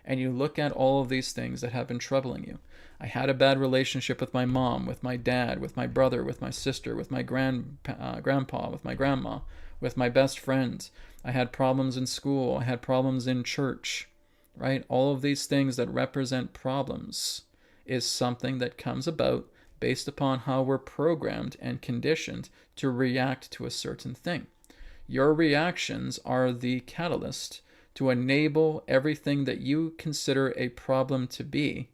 And you look at all of these things that have been troubling you. I had a bad relationship with my mom, with my dad, with my brother, with my sister, with my grandpa, with my grandma, with my best friends. I had problems in school. I had problems in church, right? All of these things that represent problems is something that comes about based upon how we're programmed and conditioned to react to a certain thing. Your reactions are the catalyst to enable everything that you consider a problem to be,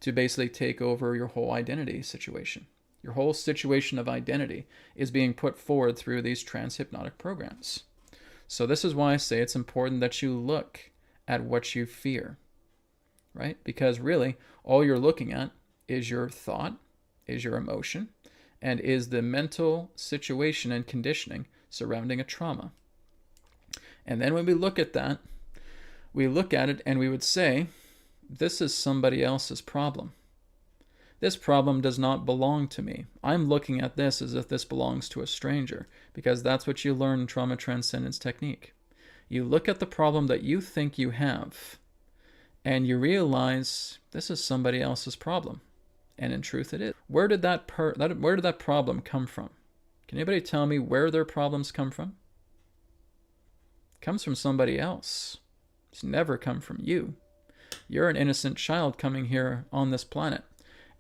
to basically take over your whole identity situation. Your whole situation of identity is being put forward through these trans-hypnotic programs. So this is why I say it's important that you look at what you fear, right? Because really, all you're looking at is your thought, is your emotion, and is the mental situation and conditioning surrounding a trauma. And then when we look at that, we look at it and we would say, this is somebody else's problem. This problem does not belong to me. I'm looking at this as if this belongs to a stranger, because that's what you learn in Trauma Transcendence technique. You look at the problem that you think you have, and you realize this is somebody else's problem. And in truth it is. Where did that problem come from? Can anybody tell me where their problems come from? It comes from somebody else. It's never come from you. You're an innocent child coming here on this planet,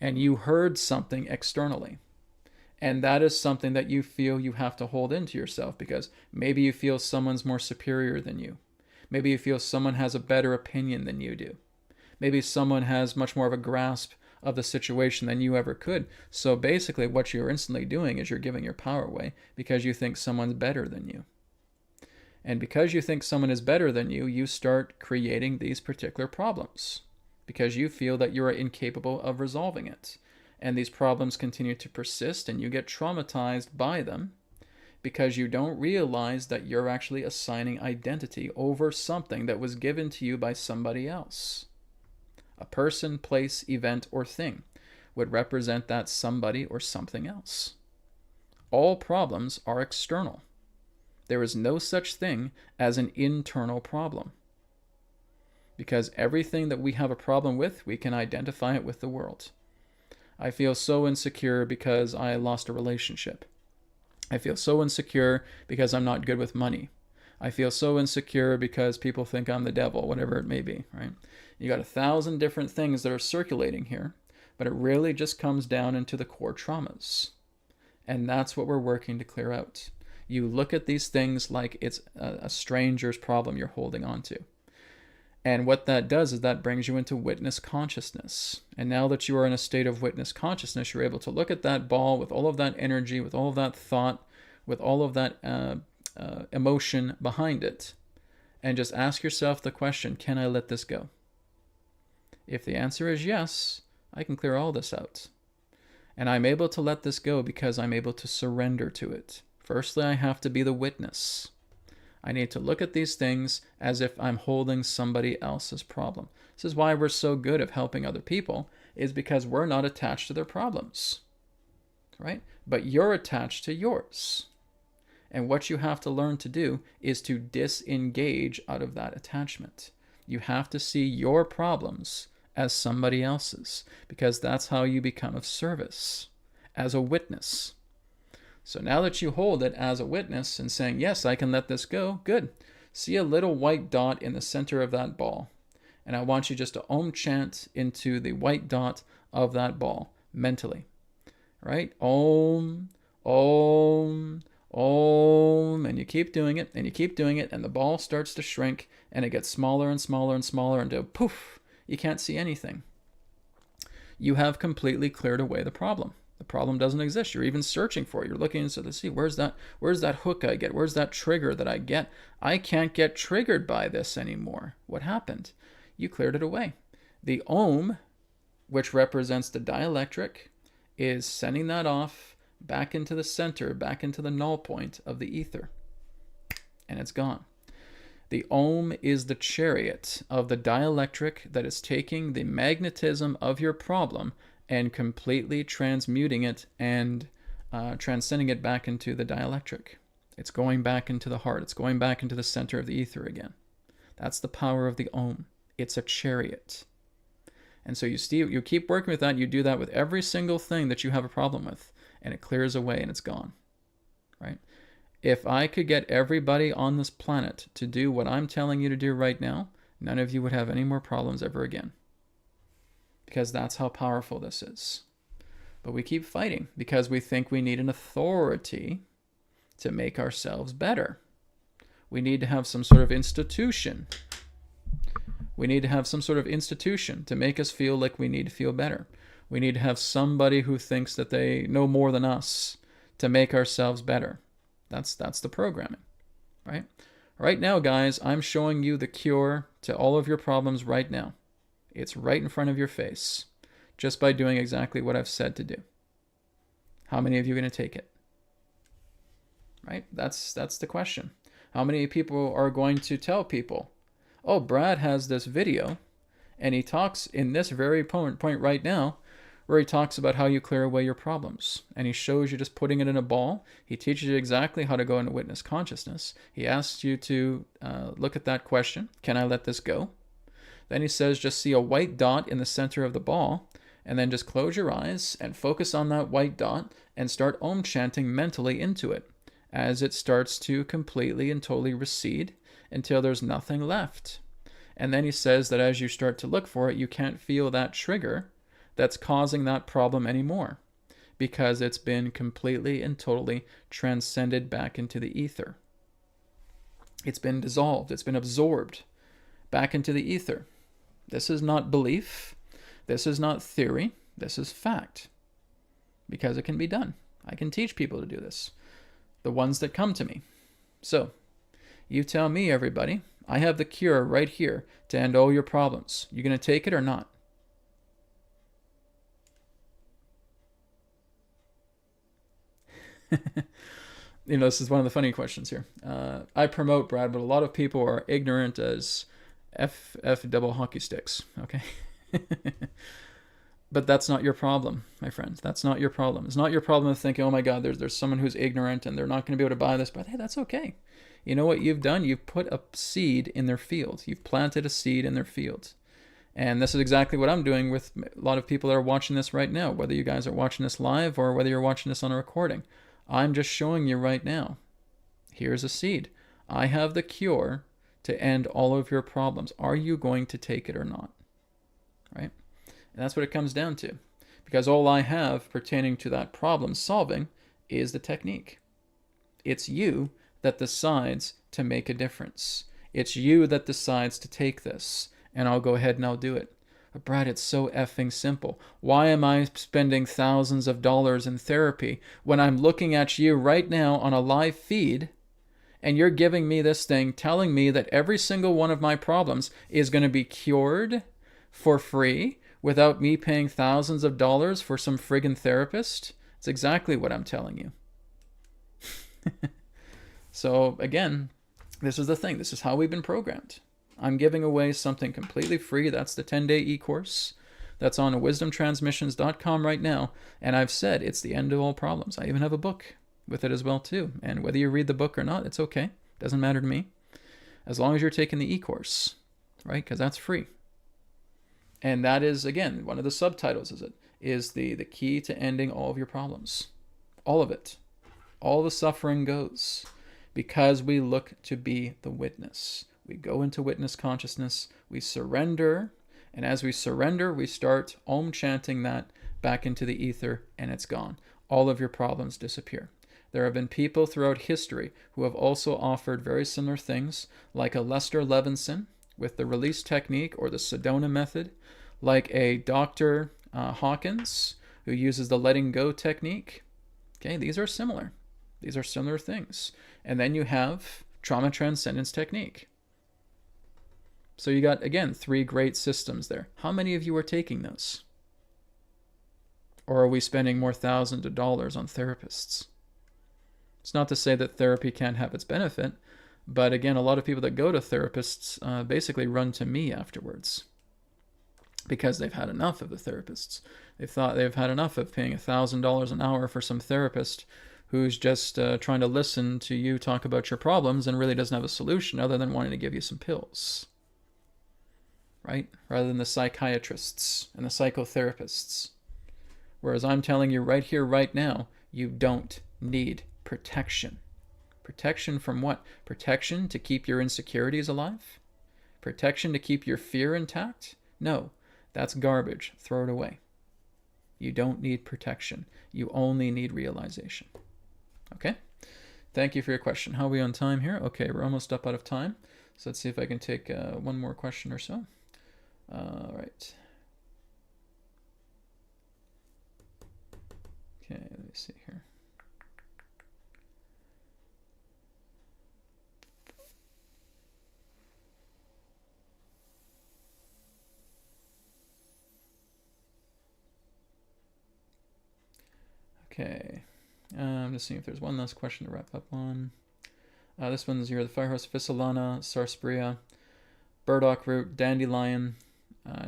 and you heard something externally. And that is something that you feel you have to hold into yourself, because maybe you feel someone's more superior than you. Maybe you feel someone has a better opinion than you do. Maybe someone has much more of a grasp of the situation than you ever could. So basically what you're instantly doing is you're giving your power away because you think someone's better than you. And because you think someone is better than you, you start creating these particular problems because you feel that you are incapable of resolving it. And these problems continue to persist and you get traumatized by them because you don't realize that you're actually assigning identity over something that was given to you by somebody else. A person, place, event, or thing would represent that somebody or something else. All problems are external. There is no such thing as an internal problem. Because everything that we have a problem with, we can identify it with the world. I feel so insecure because I lost a relationship. I feel so insecure because I'm not good with money. I feel so insecure because people think I'm the devil, whatever it may be, right? You got 1,000 different things that are circulating here, but it really just comes down into the core traumas. And that's what we're working to clear out. You look at these things like it's a stranger's problem you're holding on to. And what that does is that brings you into witness consciousness. And now that you are in a state of witness consciousness, you're able to look at that ball with all of that energy, with all of that thought, with all of that emotion behind it, and just ask yourself the question, can I let this go? If the answer is yes, I can clear all this out. And I'm able to let this go because I'm able to surrender to it. Firstly, I have to be the witness. I need to look at these things as if I'm holding somebody else's problem. This is why we're so good at helping other people, is because we're not attached to their problems, right? But you're attached to yours. And what you have to learn to do is to disengage out of that attachment. You have to see your problems as somebody else's, because that's how you become of service, as a witness. So now that you hold it as a witness and saying, yes, I can let this go, good. See a little white dot in the center of that ball. And I want you just to Om chant into the white dot of that ball mentally, right? Om, Om, Om, and you keep doing it, and you keep doing it, and the ball starts to shrink, and it gets smaller and smaller and smaller until poof, you can't see anything. You have completely cleared away the problem. The problem doesn't exist. You're even searching for it. You're looking to see where's that hook I get? Where's that trigger that I get? I can't get triggered by this anymore. What happened? You cleared it away. The Om, which represents the dielectric, is sending that off back into the center, back into the null point of the ether. And it's gone. The Om is the chariot of the dielectric that is taking the magnetism of your problem and completely transmuting it and transcending it back into the dielectric. It's going back into the heart. It's going back into the center of the ether again. That's the power of the Om. It's a chariot. And so you keep working with that. You do that with every single thing that you have a problem with, and it clears away and it's gone, right? If I could get everybody on this planet to do what I'm telling you to do right now, none of you would have any more problems ever again. Because that's how powerful this is. But we keep fighting because we think we need an authority to make ourselves better. We need to have some sort of institution. We need to have some sort of institution to make us feel like we need to feel better. We need to have somebody who thinks that they know more than us to make ourselves better. That's the programming, right? Right now, guys, I'm showing you the cure to all of your problems right now. It's right in front of your face, just by doing exactly what I've said to do. How many of you are going to take it? Right? That's the question. How many people are going to tell people, oh, Brad has this video, and he talks in this very point right now, where he talks about how you clear away your problems. And he shows you just putting it in a ball. He teaches you exactly how to go into witness consciousness. He asks you to look at that question, can I let this go? Then he says, just see a white dot in the center of the ball, and then just close your eyes and focus on that white dot and start Om chanting mentally into it as it starts to completely and totally recede until there's nothing left. And then he says that as you start to look for it, you can't feel that trigger that's causing that problem anymore because it's been completely and totally transcended back into the ether. It's been dissolved. It's been absorbed back into the ether. This is not belief. This is not theory. This is fact. Because it can be done. I can teach people to do this. The ones that come to me. So, You tell me, everybody. I have the cure right here to end all your problems. You going to take it or not? This is one of the funny questions here. I promote, Brad, but a lot of people are ignorant as F double hockey sticks, okay? But that's not your problem, my friends. That's not your problem. It's not your problem of thinking, oh my God, there's someone who's ignorant and they're not going to be able to buy this. But hey, that's okay. You know what you've done? You've put a seed in their field. You've planted a seed in their field. And this is exactly what I'm doing with a lot of people that are watching this right now, whether you guys are watching this live or whether you're watching this on a recording. I'm just showing you right now. Here's a seed. I have the cure to end all of your problems. Are you going to take it or not? Right? And that's what it comes down to. Because all I have pertaining to that problem solving is the technique. It's you that decides to make a difference. It's you that decides to take this. And I'll go ahead and I'll do it. But Brad, it's so effing simple. Why am I spending thousands of dollars in therapy when I'm looking at you right now on a live feed and you're giving me this thing telling me that every single one of my problems is going to be cured for free without me paying thousands of dollars for some friggin' therapist? It's exactly what I'm telling you. So again, this is the thing. This is how we've been programmed. I'm giving away something completely free. That's the 10-day e-course. That's on wisdomtransmissions.com right now. And I've said it's the end of all problems. I even have a book with it as well too. And whether you read the book or not, it's okay. Doesn't matter to me. As long as you're taking the e-course, right? Because that's free. And that is, again, one of the subtitles is the key to ending all of your problems. All of it. All the suffering goes because we look to be the witness. We go into witness consciousness, we surrender, and as we surrender, we start Om chanting that back into the ether, and it's gone. All of your problems disappear. There have been people throughout history who have also offered very similar things, like a Lester Levinson with the release technique or the Sedona method, like a Dr. Hawkins who uses the letting go technique. Okay, these are similar. These are similar things. And then you have trauma transcendence technique. So you got, again, 3 great systems there. How many of you are taking those? Or are we spending more thousands of dollars on therapists? It's not to say that therapy can't have its benefit, but again, a lot of people that go to therapists basically run to me afterwards because they've had enough of the therapists. They've had enough of paying $1,000 an hour for some therapist who's just trying to listen to you talk about your problems and really doesn't have a solution other than wanting to give you some pills. Right? Rather than the psychiatrists and the psychotherapists. Whereas I'm telling you right here, right now, you don't need protection. Protection from what? Protection to keep your insecurities alive? Protection to keep your fear intact? No, that's garbage. Throw it away. You don't need protection. You only need realization. Okay? Thank you for your question. How are we on time here? Okay, we're almost up out of time. So let's see if I can take one more question or so. All right. Okay, let me see here. Okay. I'm just seeing if there's one last question to wrap up on. This one's here. The firehorse, Viscelana, Sarsaparilla, burdock root, dandelion,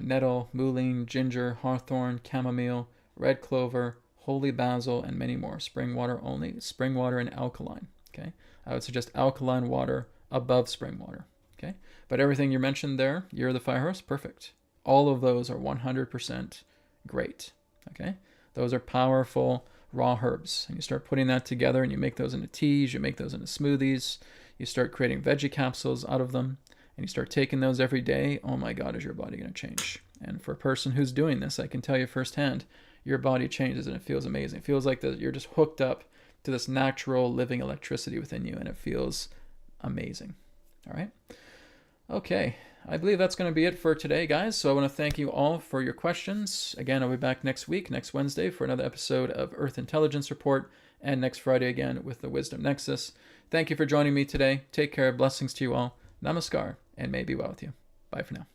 nettle, mullein, ginger, hawthorn, chamomile, red clover, holy basil, and many more. Spring water only. Spring water and alkaline. Okay. I would suggest alkaline water above spring water. Okay. But everything you mentioned there, you're the firehorse, perfect. All of those are 100% great. Okay. Those are powerful raw herbs. And you start putting that together and you make those into teas, you make those into smoothies, you start creating veggie capsules out of them, and you start taking those every day. Oh my God, is your body going to change? And for a person who's doing this, I can tell you firsthand, your body changes and it feels amazing. It feels like you're just hooked up to this natural living electricity within you, and it feels amazing. All right. Okay. I believe that's going to be it for today, guys. So I want to thank you all for your questions. Again, I'll be back next week, next Wednesday, for another episode of Earth Intelligence Report, and next Friday again with the Wisdom Nexus. Thank you for joining me today. Take care. Blessings to you all. Namaskar, and may it be well with you. Bye for now.